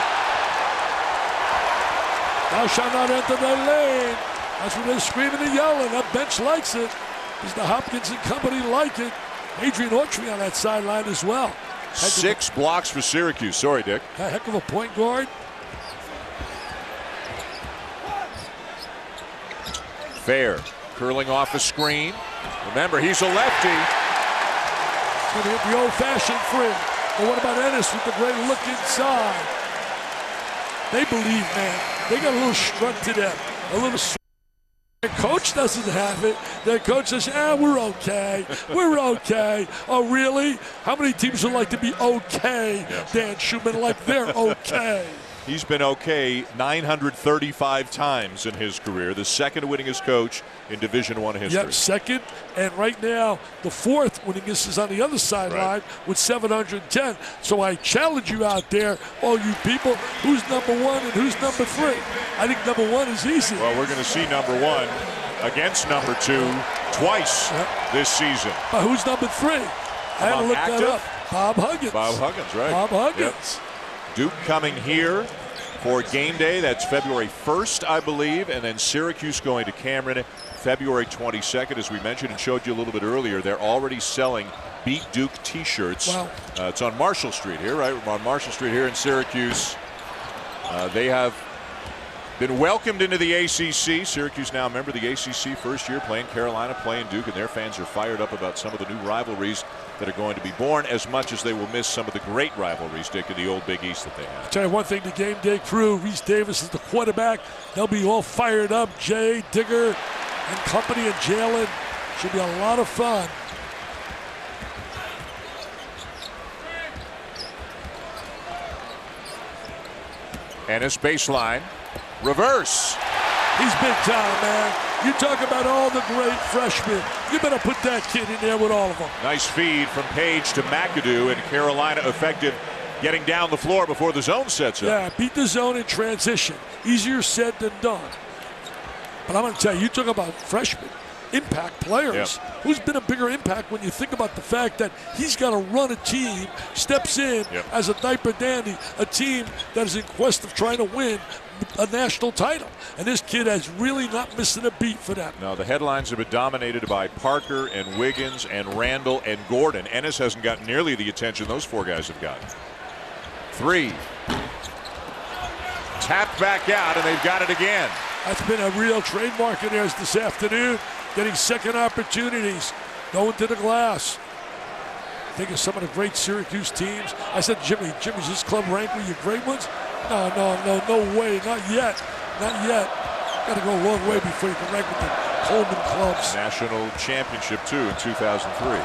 Thou shalt not enter the lane. That's what they're screaming and yelling. That bench likes it. Because the Hopkins and company like it. Adrian Autry on that sideline as well. 6 blocks for Syracuse. Sorry, Dick. A heck of a point guard. Fair curling off a screen. Remember, he's a lefty. Going to hit the old-fashioned free. But what about Ennis with the great look inside? They believe, man. They got a little strut to them. A little. Their coach doesn't have it. Their coach says, we're okay. We're okay. Oh, really? How many teams would like to be okay, Dan Schumann, like they're okay? He's been okay 935 times in his career, the second winningest coach in Division I history. Yep, second, and right now the fourth winningest is on the other sideline with 710. So I challenge you out there, all you people, who's number 1 and who's number 3? I think number 1 is easy. Well, we're going to see number 1 against number 2 twice this season. But who's number 3? I had to look that up. Bob Huggins. Bob Huggins, right. Bob Huggins. Yep. Duke coming here for game day. That's February 1st, I believe, and then Syracuse going to Cameron February 22nd. As we mentioned and showed you a little bit earlier, they're already selling Beat Duke T-shirts. Wow. It's on Marshall Street here, right? We're on Marshall Street here in Syracuse. They have been welcomed into the ACC. Syracuse now a member of the ACC first year, playing Carolina, playing Duke, and their fans are fired up about some of the new rivalries that are going to be born, as much as they will miss some of the great rivalries, Dick, in the old Big East that they have. I'll tell you one thing, the game day crew, Reese Davis is the quarterback. They'll be all fired up. Jay, Digger, and company, and Jalen. Should be a lot of fun. Ennis baseline. Reverse. He's big time, man. You talk about all the great freshmen. You better put that kid in there with all of them. Nice feed from Page to McAdoo, and Carolina effective getting down the floor before the zone sets up. Yeah, beat the zone in transition. Easier said than done. But I'm going to tell you, you talk about freshmen, impact players. Yep. Who's been a bigger impact when you think about the fact that he's got to run a team, steps in as a diaper dandy, a team that is in quest of trying to win a national title. And this kid has really not missing a beat for them. No, the headlines have been dominated by Parker and Wiggins and Randall and Gordon. Ennis hasn't gotten nearly the attention those 4 guys have gotten. 3. Tapped back out, and they've got it again. That's been a real trademark of theirs this afternoon. Getting second opportunities, going to the glass. Think of some of the great Syracuse teams. I said, Jimmy's this club ranked with your great ones? No way, not yet. Got to go a long way before you can rank with the Coleman clubs. National championship, too, in 2003.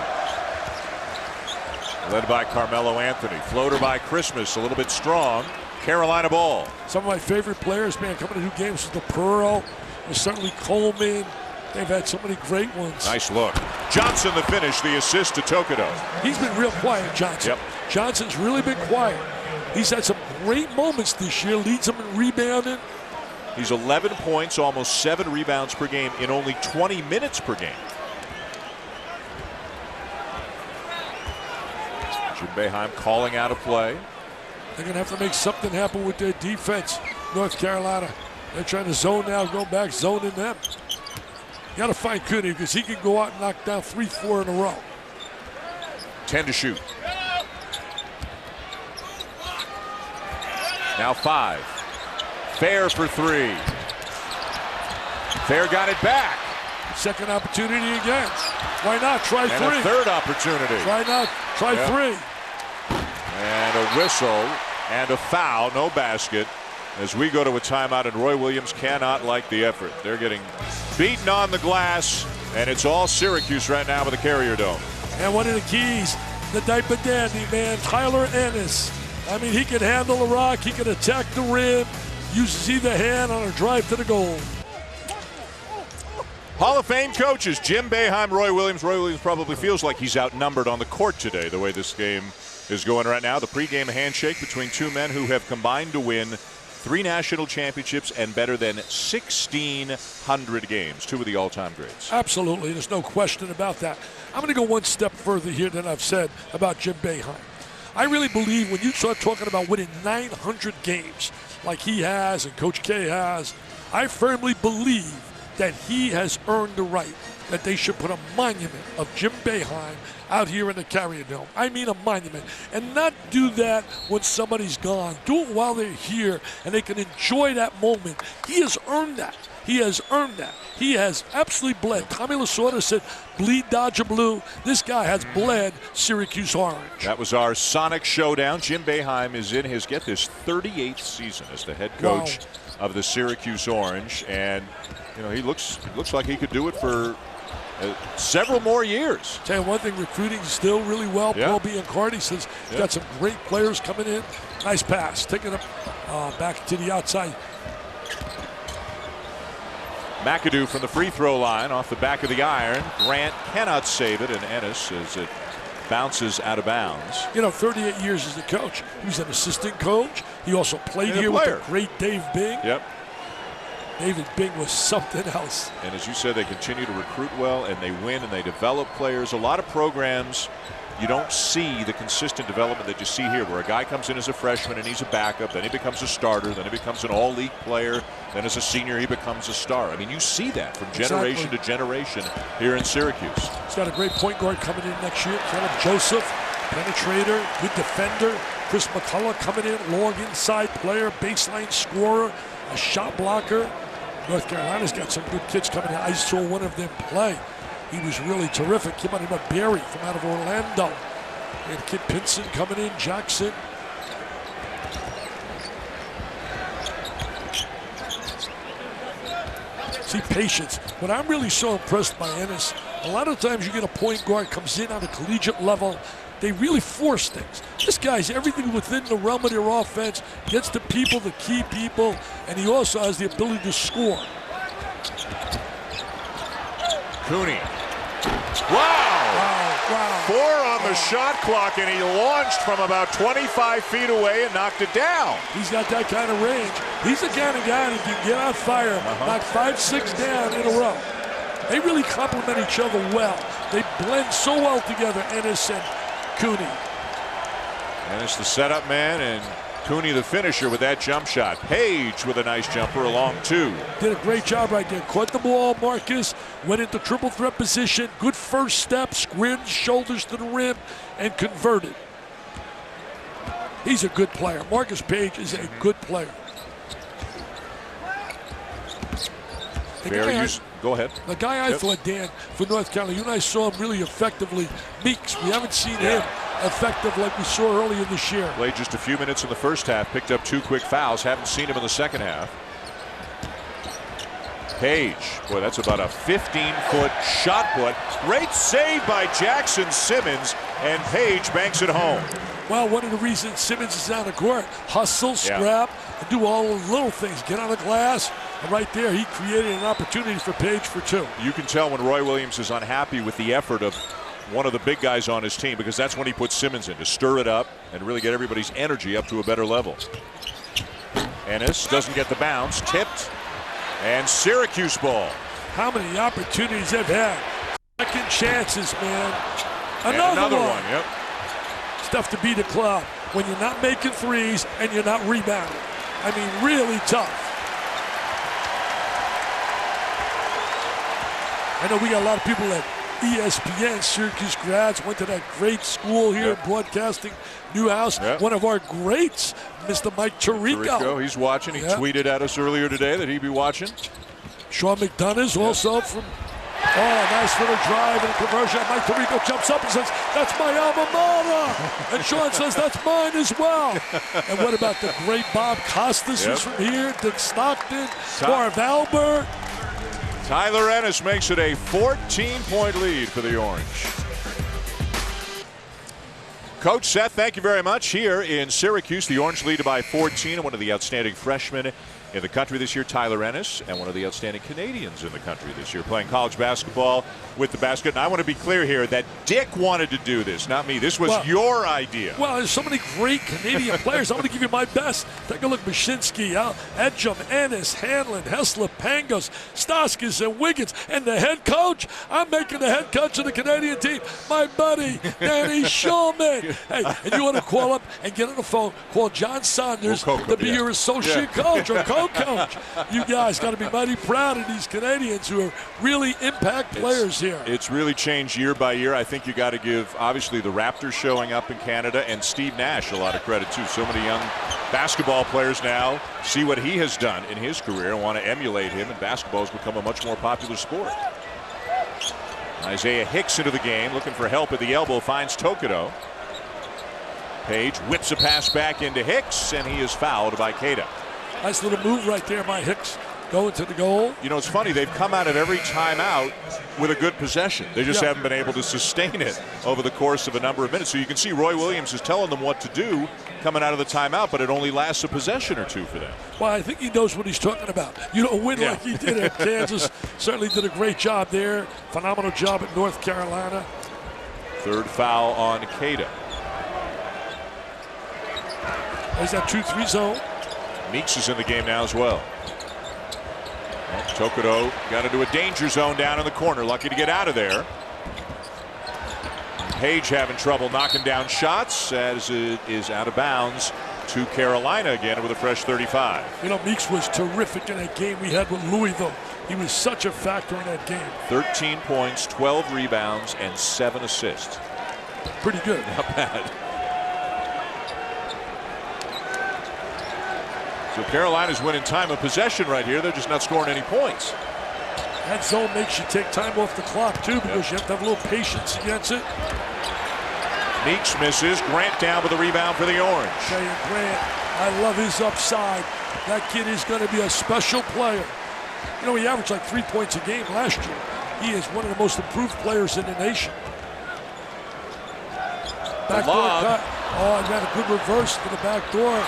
Led by Carmelo Anthony. Floater by Christmas, a little bit strong. Carolina ball. Some of my favorite players, man, coming to do games with the Pearl. There's certainly Coleman. They've had so many great ones. Nice look. Johnson the finish, the assist to Tokido. He's been real quiet, Johnson. Yep. Johnson's really been quiet. He's had some great moments this year, leads them in rebounding. He's 11 points, almost 7 rebounds per game in only 20 minutes per game. Jim Boeheim calling out a play. They're going to have to make something happen with their defense, North Carolina. They're trying to zone now, go back, zoning them. You got to find Cooney because he can go out and knock down 3-4 in a row. 10 to shoot. Now 5. Fair for 3. Fair got it back. Second opportunity again. Why not? Try 3. And a third opportunity. Why not? Try 3. And a whistle and a foul, no basket, as we go to a timeout, and Roy Williams cannot like the effort. They're getting beaten on the glass, and it's all Syracuse right now with the Carrier Dome. And one of the keys, the diaper dandy, man, Tyler Ennis. I mean, he can handle the rock, he can attack the rim, uses either hand on a drive to the goal. Hall of Fame coaches, Jim Boeheim, Roy Williams. Roy Williams probably feels like he's outnumbered on the court today, the way this game is going right now. The pregame handshake between 2 men who have combined to win 3 national championships and better than 1,600 games. 2 of the all-time greats. Absolutely. There's no question about that. I'm going to go one step further here than I've said about Jim Boeheim. I really believe when you start talking about winning 900 games like he has and Coach K has, I firmly believe that he has earned the right that they should put a monument of Jim Boeheim out here in the Carrier Dome. I mean a monument. And not do that when somebody's gone. Do it while they're here and they can enjoy that moment. He has earned that. He has earned that. He has absolutely bled. Tommy Lasorda said, bleed Dodger blue. This guy has bled Syracuse orange. That was our Sonic Showdown. Jim Boeheim is in his, get this, 38th season as the head coach of the Syracuse Orange. And, you know, he looks like he could do it for several more years. Tell you one thing, recruiting still really well. Yeah. Paul Biancardi says he's got some great players coming in. Nice pass. Taking it back to the outside. McAdoo from the free throw line off the back of the iron. Grant cannot save it, and Ennis as it bounces out of bounds. You know, 38 years as a coach. He was an assistant coach. He also played here with the great Dave Bing. Yep. David Bing was something else. And as you said, they continue to recruit well, and they win, and they develop players. A lot of programs, you don't see the consistent development that you see here, where a guy comes in as a freshman and he's a backup, then he becomes a starter, then he becomes an all-league player, then as a senior he becomes a star. I mean, you see that from generation to generation here in Syracuse. He's got a great point guard coming in next year. Caleb Joseph, penetrator, good defender. Chris McCullough coming in, long inside player, baseline scorer, a shot blocker. North Carolina's got some good kids coming in. I saw one of them play. He was really terrific. Came out of Barry from out of Orlando. And Kid Pinson coming in, Jackson. See, patience. What I'm really so impressed by Ennis, a lot of times you get a point guard comes in on a collegiate level, they really force things. This guy's everything within the realm of their offense, gets the people, the key people, and he also has the ability to score. Cooney. Wow. 4 on the shot clock, and he launched from about 25 feet away and knocked it down. He's got that kind of range. He's the kind of guy that can get on fire, knock 5-6 down in a row. They really complement each other well. They blend so well together, Ennis and Cooney. Ennis the setup man, and Cooney the finisher with that jump shot. Page with a nice jumper along 2. Did a great job right there. Caught the ball, Marcus. Went into triple threat position. Good first step. Squared his shoulders to the rim and converted. He's a good player. Marcus Page is a good player. Go ahead. The guy I thought, Dan, for North Carolina, you and I saw him really effectively. Meeks, we haven't seen him effective like we saw earlier this year. Played just a few minutes in the first half, picked up 2 quick fouls. Haven't seen him in the second half. Page, boy, that's about a 15-foot shot put. Great save by Jackson Simmons, and Page banks it home. Well, one of the reasons Simmons is on the court, hustle, scrap, and do all the little things. Get on the glass, and right there, he created an opportunity for Page for 2. You can tell when Roy Williams is unhappy with the effort of one of the big guys on his team, because that's when he puts Simmons in, to stir it up and really get everybody's energy up to a better level. Ennis doesn't get the bounce, tipped, and Syracuse ball. How many opportunities they've had. Second chances, man. Another one. Yep. It's tough to beat a club when you're not making threes and you're not rebounding. I mean, really tough. I know we got a lot of people at ESPN, Syracuse grads, went to that great school here, broadcasting, Newhouse. One of our greats, Mr. Mike Tirico. He's watching. He tweeted at us earlier today that he'd be watching. Sean McDonough's also from, nice little drive and conversion. Mike Tirico jumps up and says, that's my alma mater. And Sean says, that's mine as well. And what about the great Bob Costas who's from here, Dick Stockton, Marv Albert. Tyler Ennis makes it a 14-point lead for the Orange. Coach Seth, thank you very much. Here in Syracuse, the Orange lead by 14, and one of the outstanding freshmen in the country this year, Tyler Ennis, and one of the outstanding Canadians in the country this year, playing college basketball with the basket. And I want to be clear here that Dick wanted to do this, not me. This was your idea. Well, there's so many great Canadian players. I'm going to give you my best. Take a look. Mashinsky, Edgem, Ennis, Hanlon, Hessler, Pangos, Staskis, and Wiggins. And the head coach, I'm making the head coach of the Canadian team, my buddy, Danny Shulman. Hey, and you want to call up and get on the phone, call John Saunders to be your associate coach or coach. go, Coach. You guys got to be mighty proud of these Canadians who are really impact players here. It's really changed year by year. I think you got to give, obviously, the Raptors showing up in Canada and Steve Nash a lot of credit, too. So many young basketball players now see what he has done in his career and want to emulate him, and basketball has become a much more popular sport. Isaiah Hicks into the game, looking for help at the elbow, finds Tokido. Page whips a pass back into Hicks, and he is fouled by Keita. Nice little move right there by Hicks, going to the goal. You know, it's funny, they've come out of every timeout with a good possession. They just haven't been able to sustain it over the course of a number of minutes. So you can see Roy Williams is telling them what to do coming out of the timeout, but it only lasts a possession or two for them. Well, I think he knows what he's talking about. You don't win like he did at Kansas. Certainly did a great job there. Phenomenal job at North Carolina. Third foul on Keita. There's that 2-3 zone. Meeks is in the game now as well. Tokido got into a danger zone down in the corner. Lucky to get out of there. Page having trouble knocking down shots as it is out of bounds to Carolina again with a fresh 35. You know, Meeks was terrific in that game we had with Louisville. He was such a factor in that game. 13 points, 12 rebounds, and 7 assists. Pretty good. Not bad. So Carolina's winning time of possession right here. They're just not scoring any points. That zone makes you take time off the clock, too, because you have to have a little patience against it. Meeks misses. Grant down with a rebound for the Orange. Jay Grant, I love his upside. That kid is going to be a special player. You know, he averaged like 3 points a game last year. He is one of the most improved players in the nation. Backdoor cut. Oh, I got a good reverse to the back door.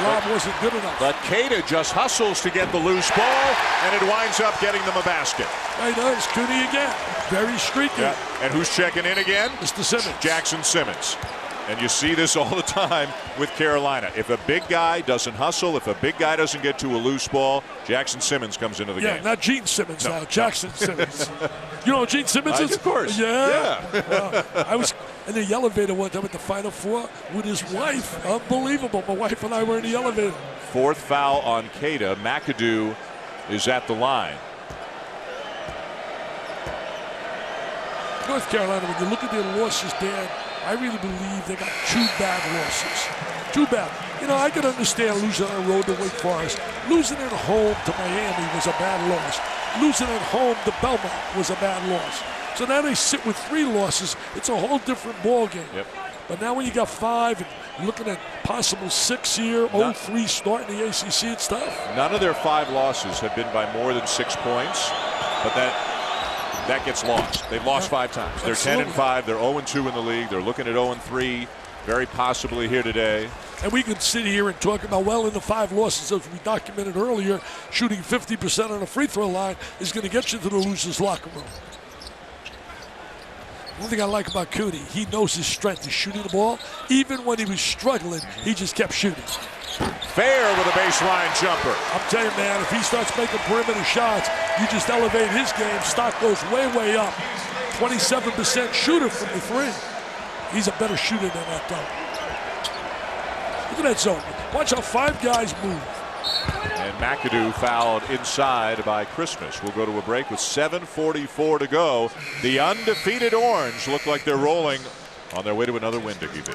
Lob wasn't good enough. But Keita just hustles to get the loose ball, and it winds up getting them a basket. I know, it's Cooney again. Very streaky. Yeah. And who's checking in again? Mr. Simmons. Jackson Simmons. And you see this all the time with Carolina. If a big guy doesn't hustle, if a big guy doesn't get to a loose ball, Jackson Simmons comes into the game. Yeah, not Gene Simmons now, Jackson Simmons. You know what Gene Simmons is? Of course. Yeah. I was in the elevator one time at the Final Four with his wife. Unbelievable. My wife and I were in the elevator. Fourth foul on Keita. McAdoo is at the line. North Carolina, when you look at their losses, Dan, I really believe they got 2 bad losses. 2 bad. You know, I can understand losing on the road to Wake Forest. Losing at home to Miami was a bad loss. Losing at home to Belmont was a bad loss. So now they sit with 3 losses. It's a whole different ball game. Yep. But now when you got 5 and you're looking at possible 6 year, 0-3 start in the ACC, it's tough. None of their 5 losses have been by more than 6 points, but that gets lost. They've lost 5 times. They're 10-5. They're 0-2 in the league. They're looking at 0-3, very possibly here today. And we could sit here and talk about, well, in the 5 losses, as we documented earlier, shooting 50% on the free throw line is going to get you to the loser's locker room. One thing I like about Cooney, he knows his strength is shooting the ball. Even when he was struggling, he just kept shooting. Fair with a baseline jumper. I'm telling you, man, if he starts making perimeter shots, you just elevate his game. Stock goes way, way up. 27% shooter from the 3. He's a better shooter than that, though. Look at that zone. Watch how 5 guys move. And McAdoo fouled inside by Christmas. We'll go to a break with 7:44 to go. The undefeated Orange look like they're rolling on their way to another win, Dickie B.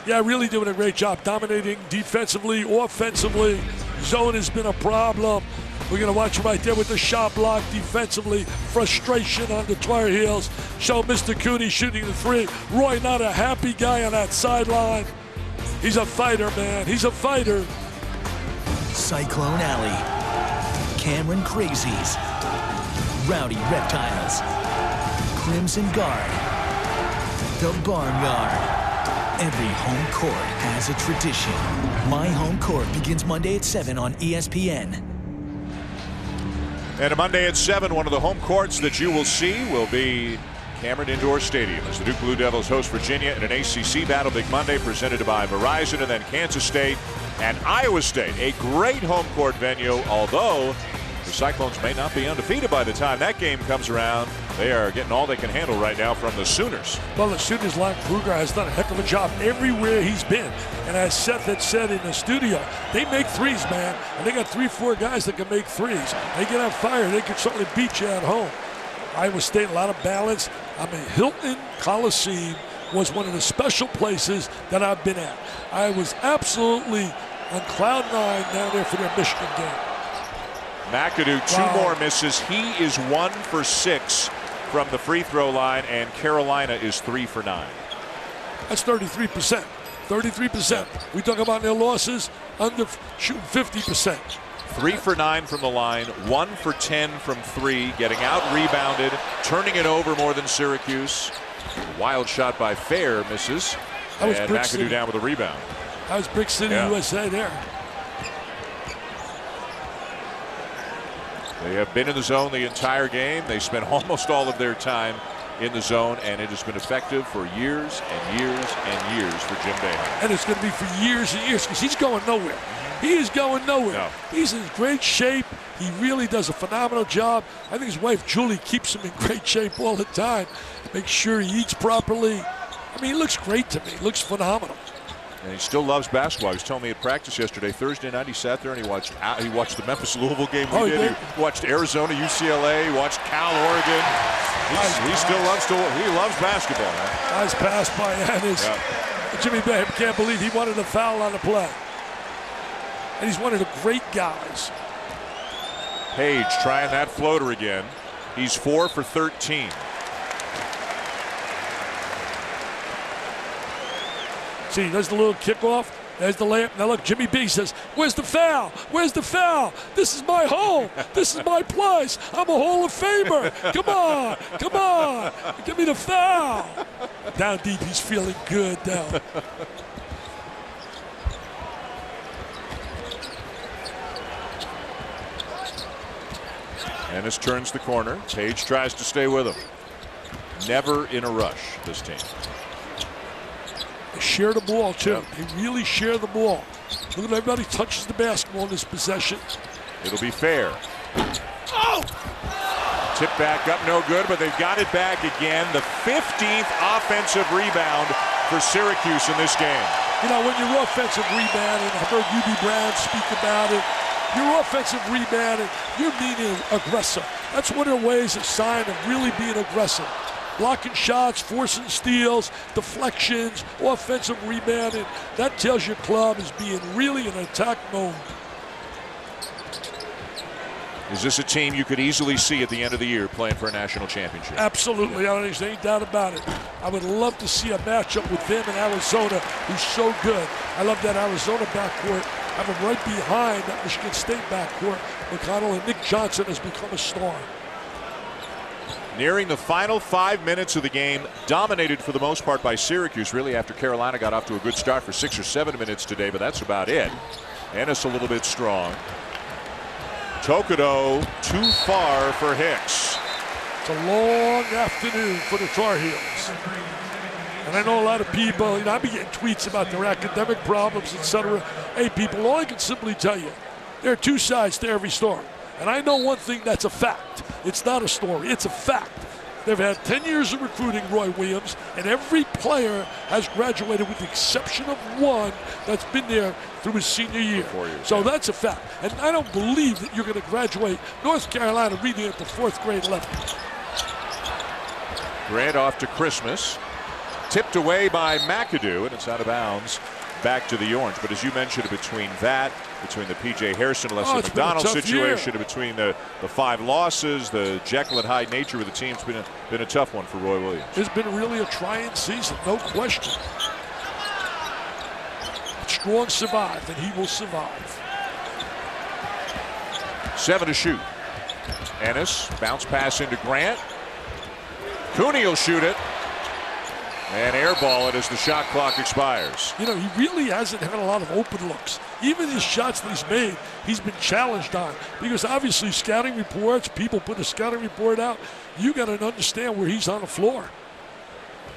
Yeah, really doing a great job dominating defensively, offensively. Zone has been a problem. We're going to watch right there with the shot block defensively. Frustration on the Tar Heels. Show Mr. Cooney shooting the 3. Roy not a happy guy on that sideline. He's a fighter, man. He's a fighter. Cyclone Alley, Cameron Crazies, Rowdy Reptiles, Crimson Guard, the Barnyard. Every home court has a tradition. My Home Court begins Monday at 7 on ESPN. And a Monday at 7, one of the home courts that you will see will be Cameron Indoor Stadium as the Duke Blue Devils host Virginia in an ACC Battle Big Monday presented by Verizon, and then Kansas State and Iowa State. A great home court venue, although the Cyclones may not be undefeated by the time that game comes around. They are getting all they can handle right now from the Sooners. Well, the Sooners line Kruger has done a heck of a job everywhere he's been. And as Seth had said in the studio, they make threes, man. And they got 3-4 guys that can make threes. They get on fire. They can certainly beat you at home. Iowa State, a lot of balance. I mean, Hilton Coliseum was one of the special places that I've been at. I was absolutely on cloud 9 down there for their Michigan game. McAdoo, two more misses. He is 1 for 6 from the free throw line, and Carolina is 3 for 9. That's 33%. 33%. We talk about their losses, under shooting 50%. 3 for 9 from the line, 1 for 10 from 3, getting out rebounded, turning it over more than Syracuse. Wild shot by Fair, misses. That was and Brick McAdoo City. down with a rebound. That was Brick City, USA there. They have been in the zone the entire game. They spent almost all of their time in the zone, and it has been effective for years and years and years for Jim Boeheim. And it's going to be for years and years because he's going nowhere. He is going nowhere. No. He's in great shape. He really does a phenomenal job. I think his wife, Julie, keeps him in great shape all the time. Makes sure he eats properly. I mean, he looks great to me. He looks phenomenal. And he still loves basketball. He was telling me at practice yesterday, Thursday night, he sat there and he watched the Memphis-Louisville game we did. He watched Arizona, UCLA, he watched Cal, Oregon. He still loves basketball, man. Nice pass by Ennis. Yeah. Jimmy Boeheim can't believe he wanted a foul on the play. And he's one of the great guys. Page trying that floater again. He's 4 for 13. See, there's the little kickoff. There's the layup. Now look, Jimmy B says, where's the foul? Where's the foul? This is my home. This is my place. I'm a Hall of Famer. Come on. Come on. Give me the foul. Down deep, he's feeling good down. Ennis turns the corner. Page tries to stay with him. Never in a rush, this team. They share the ball, too. They really share the ball. Look at everybody touches the basketball in this possession. It'll be Fair. Oh! Tip back up, no good, but they've got it back again. The 15th offensive rebound for Syracuse in this game. You know, when you're offensive rebounding, I've heard UB Brown speak about it. You're offensive rebounding, you're being an aggressor. That's one of the ways, a sign of really being aggressive. Blocking shots, forcing steals, deflections, offensive rebounding. That tells your club is being really in attack mode. Is this a team you could easily see at the end of the year playing for a national championship? Absolutely. I don't think there's any doubt about it. I would love to see a matchup with them and Arizona, who's so good. I love that Arizona backcourt. I have them right behind that Michigan State backcourt. McConnell and Nick Johnson has become a star. Nearing the final 5 minutes of the game, dominated for the most part by Syracuse, really after Carolina got off to a good start for 6 or 7 minutes today, but that's about it. Ennis a little bit strong. Tokido too far for Hicks. It's a long afternoon for the Tar Heels. And I know a lot of people, I've been getting tweets about their academic problems, etc. Hey, people, all I can simply tell you, there are two sides to every story. And I know one thing that's a fact. It's not a story, it's a fact. They've had 10 years of recruiting, Roy Williams, and every player has graduated with the exception of one that's been there through his senior year. So that's a fact. And I don't believe that you're going to graduate North Carolina reading at the 4th grade level. Grant off to Christmas. Tipped away by McAdoo, and it's out of bounds back to the Orange. But as you mentioned, between the P.J. Harrison, Leslie McDonald situation, between the 5 losses, the Jekyll and Hyde nature of the team, it's been a tough one for Roy Williams. It's been really a trying season, no question. Strong survive, and he will survive. 7 to shoot. Ennis, bounce pass into Grant. Cooney will shoot it. And airball it as the shot clock expires. You know, he really hasn't had a lot of open looks. Even his shots that he's made, he's been challenged on. Because obviously scouting reports, people put a scouting report out, you got to understand where he's on the floor.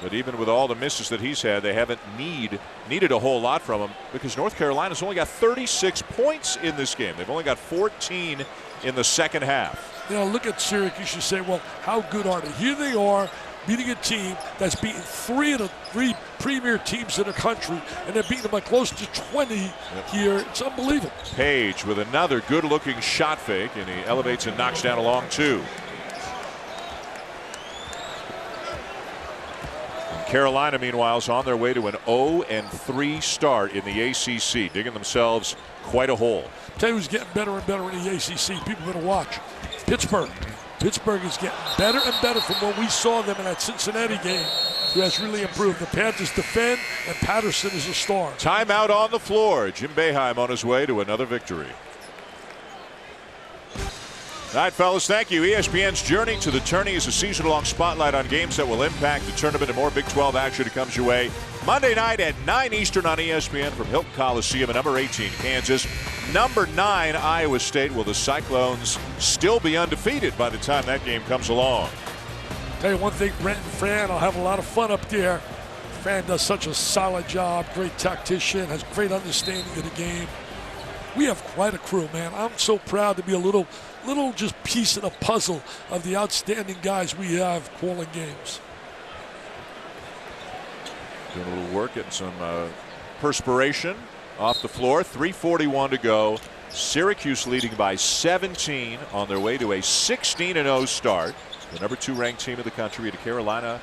But even with all the misses that he's had, they haven't needed a whole lot from him because North Carolina's only got 36 points in this game. They've only got 14 in the second half. You know, look at Syracuse. You say, well, how good are they? Here they are, beating a team that's beaten 3 of the 3 premier teams in the country, and they're beating them by close to 20 here. It's unbelievable. Page with another good-looking shot fake, and he elevates and knocks down a long 2. Carolina, meanwhile, is on their way to an 0-3 start in the ACC, digging themselves quite a hole. Tell you who's getting better and better in the ACC. People better watch. Pittsburgh. Pittsburgh is getting better and better from what we saw them in that Cincinnati game. Who has really improved. The Panthers defend, and Patterson is a star. Timeout on the floor. Jim Boeheim on his way to another victory. All right, fellas, thank you. ESPN's Journey to the Tourney is a season-long spotlight on games that will impact the tournament, and more Big 12 action comes your way Monday night at 9 Eastern on ESPN from Hilton Coliseum at number 18, Kansas. Number 9, Iowa State. Will the Cyclones still be undefeated by the time that game comes along? Tell you one thing, Brent and Fran, I'll have a lot of fun up there. Fran does such a solid job, great tactician, has great understanding of the game. We have quite a crew, man. I'm so proud to be a little just piece of the puzzle of the outstanding guys we have calling games. Doing a little work, getting some perspiration off the floor. 3:41 to go. Syracuse leading by 17 on their way to a 16-0 start. The number 2 ranked team in the country, to Carolina,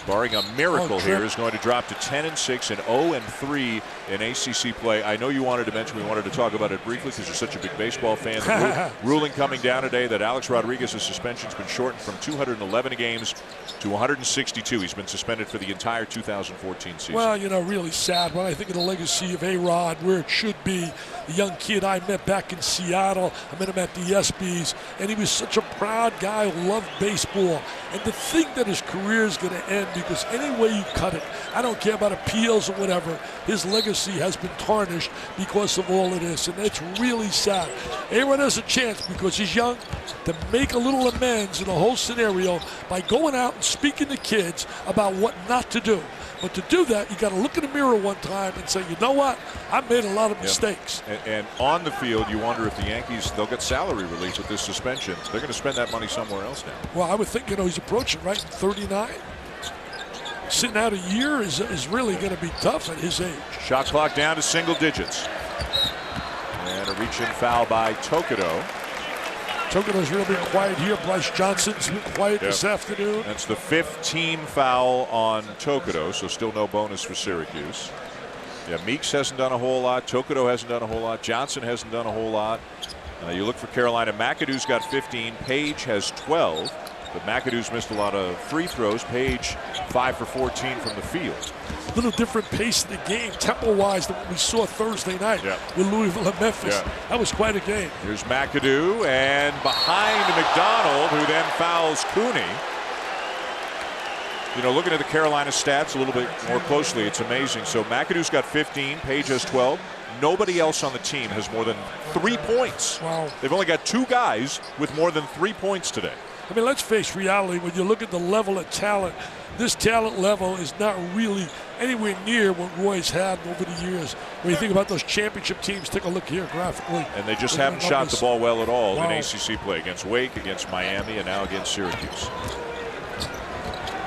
barring a miracle here, is going to drop to 10-6 and 0-3 in ACC play. I know you wanted to mention, we wanted to talk about it briefly because you're such a big baseball fan. The ruling coming down today that Alex Rodriguez's suspension's been shortened from 211 games to 162. He's been suspended for the entire 2014 season. Well, you know, really sad when I think of the legacy of A-Rod, where it should be. The young kid I met back in Seattle, I met him at the ESPYs, and he was such a proud guy who loved baseball. And to think that his career is going to end because any way you cut it, I don't care about appeals or whatever, his legacy has been tarnished because of all of this, and it's really sad. A-Rod has a chance because he's young to make a little amends in the whole scenario by going out and speaking to kids about what not to do. But to do that, you got to look in the mirror one time and say, you know what? I made a lot of mistakes. And on the field, you wonder if the Yankees, they'll get salary relief with this suspension. They're going to spend that money somewhere else now. Well, I would think, you know, he's approaching, right, 39. Sitting out a year is really going to be tough at his age. Shot clock down to single digits. And a reach-in foul by Tokido. Tokido's really been quiet here. Bryce Johnson's been quiet this afternoon. That's the 15th foul on Tokido, so still no bonus for Syracuse. Yeah, Meeks hasn't done a whole lot. Tokido hasn't done a whole lot. Johnson hasn't done a whole lot. You look for Carolina. McAdoo's got 15. Page has 12. But McAdoo's missed a lot of free throws. Page 5 for 14 from the field. A little different pace of the game, tempo-wise, than what we saw Thursday night with Louisville and Memphis. That was quite a game. Here's McAdoo, and behind McDonald, who then fouls Cooney. You know, looking at the Carolina stats a little bit more closely, it's amazing. So McAdoo's got 15, Page has 12. Nobody else on the team has more than 3 points. Wow. They've only got 2 guys with more than 3 points today. I mean, let's face reality. When you look at the level of talent, this talent level is not really anywhere near what Roy's had over the years. When you think about those championship teams, take a look here graphically. And they just haven't shot the ball well at all in ACC play against Wake, against Miami, and now against Syracuse.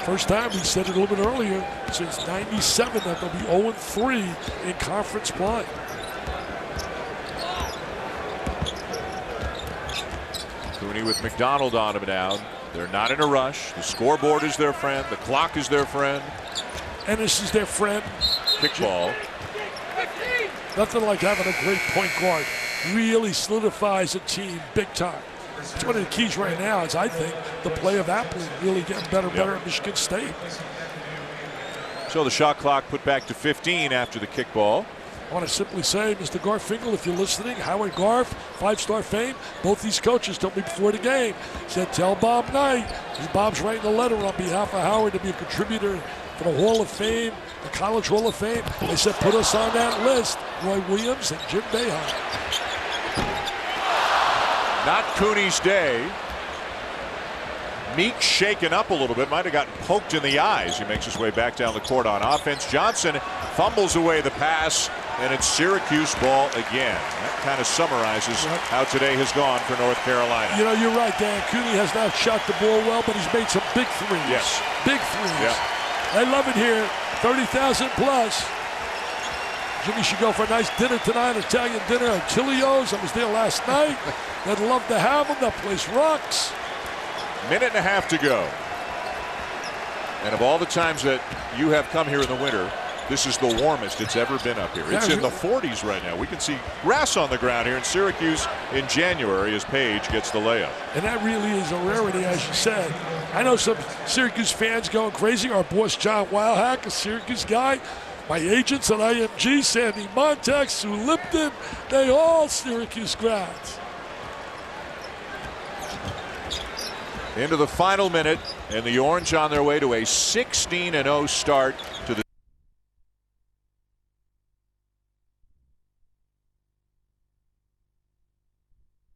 First time, we said it a little bit earlier, since '97 that they'll be 0-3 in conference play. Cooney with McDonald on him now. They're not in a rush. The scoreboard is their friend. The clock is their friend. Ennis is their friend. Kickball. Nothing like having a great point guard. Really solidifies a team big time. It's one of the keys right now is, I think, the play of Appley really getting better at Michigan State. So the shot clock put back to 15 after the kickball. I want to simply say, Mr. Garfinkel, if you're listening, Howard Garf, 5-star fame, both these coaches told me before the game, said, tell Bob Knight, because Bob's writing a letter on behalf of Howard to be a contributor for the Hall of Fame, the College Hall of Fame. They said, put us on that list, Roy Williams and Jim Boeheim. Not Cooney's day. Meek shaken up a little bit, might have gotten poked in the eyes. He makes his way back down the court on offense. Johnson fumbles away the pass, and it's Syracuse ball again. That kind of summarizes how today has gone for North Carolina. You know, you're right, Dan. Cooney has not shot the ball well, but he's made some big threes. Yes. Big threes. Yeah. I love it here. 30,000 plus. Jimmy should go for a nice dinner tonight, Italian dinner at Chilio's. I was there last night. They'd love to have him. That place rocks. Minute and a half to go. And of all the times that you have come here in the winter, this is the warmest it's ever been up here. It's in the 40s right now. We can see grass on the ground here in Syracuse in January as Page gets the layup. And that really is a rarity, as you said. I know some Syracuse fans going crazy. Our boss John Wildhack, a Syracuse guy. My agents at IMG, Sandy Montague, Sue Lipton, they all Syracuse grads. Into the final minute, and the Orange on their way to a 16-0 start to the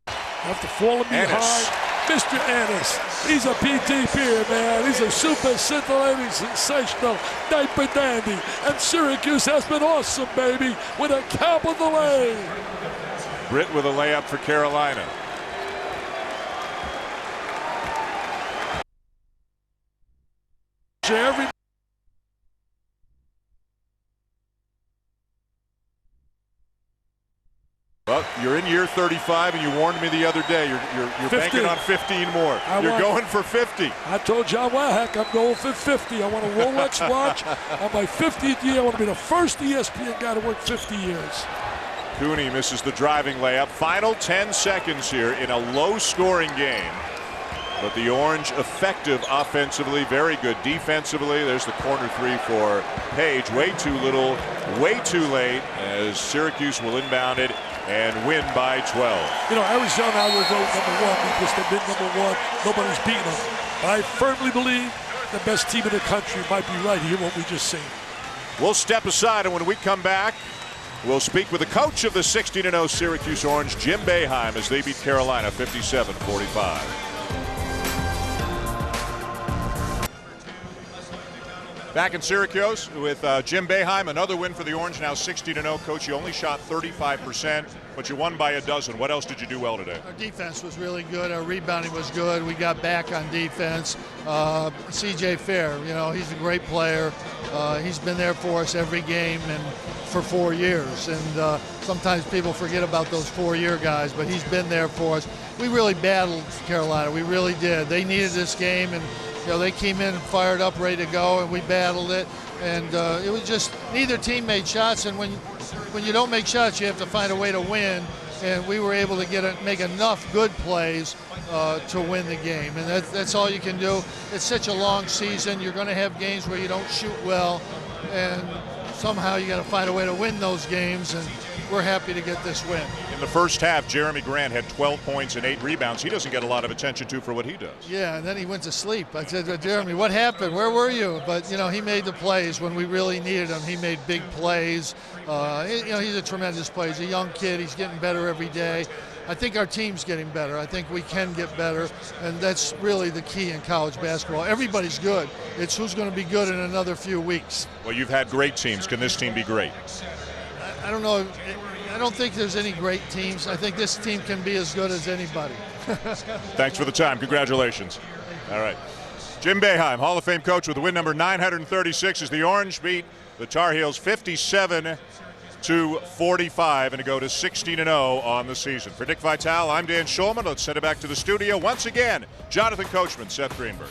after falling behind. Mr. Ennis, he's a PT peer, man. He's a super scintillating, sensational diaper dandy. And Syracuse has been awesome, baby, with a capital A. Britt with a layup for Carolina. Every Well, you're in year 35, and you warned me the other day. You're banking on 15 more. You're going for 50. I told John Wildhack I'm going for 50. I want a Rolex watch. On my 50th year, I want to be the first ESPN guy to work 50 years. Cooney misses the driving layup. Final 10 seconds here in a low-scoring game. But the Orange effective offensively, very good defensively. There's the corner three for Page. Way too little, way too late, as Syracuse will inbound it and win by 12. You know, Arizona, I will vote #1 because they've been #1. Nobody's beaten them. But I firmly believe the best team in the country might be right here, what we just seen. We'll step aside, and when we come back, we'll speak with the coach of the 16-0 Syracuse Orange, Jim Boeheim, as they beat Carolina 57-45. Back in Syracuse with Jim Boeheim, another win for the Orange, now 16-0. Coach, you only shot 35%, but you won by a dozen. What else did you do well today? Our defense was really good. Our rebounding was good. We got back on defense. CJ Fair, you know, he's a great player. He's been there for us every game and for 4 years. And sometimes people forget about those 4-year guys, but he's been there for us. We really battled Carolina. We really did. They needed this game, and you know, they came in fired up, ready to go, and we battled it. And it was just neither team made shots, and when you don't make shots, you have to find a way to win. And we were able to make enough good plays to win the game, and that's all you can do. It's such a long season. You're going to have games where you don't shoot well, and somehow you got to find a way to win those games. And we're happy to get this win. In the first half, Jeremy Grant had 12 points and 8 rebounds. He doesn't get a lot of attention, too, for what he does. Yeah, and then he went to sleep. I said, Jeremy, what happened? Where were you? But, you know, he made the plays when we really needed him. He made big plays. You know, he's a tremendous player. He's a young kid. He's getting better every day. I think our team's getting better. I think we can get better, and that's really the key in college basketball. Everybody's good. It's who's going to be good in another few weeks. Well, you've had great teams. Can this team be great? I don't know. I don't think there's any great teams. I think this team can be as good as anybody. Thanks for the time. Congratulations. All right. Jim Boeheim, Hall of Fame coach, with the win number 936 as the Orange beat the Tar Heels 57-45 and to go to 16-0 on the season. For Dick Vitale, I'm Dan Schulman. Let's send it back to the studio once again. Jonathan Coachman, Seth Greenberg.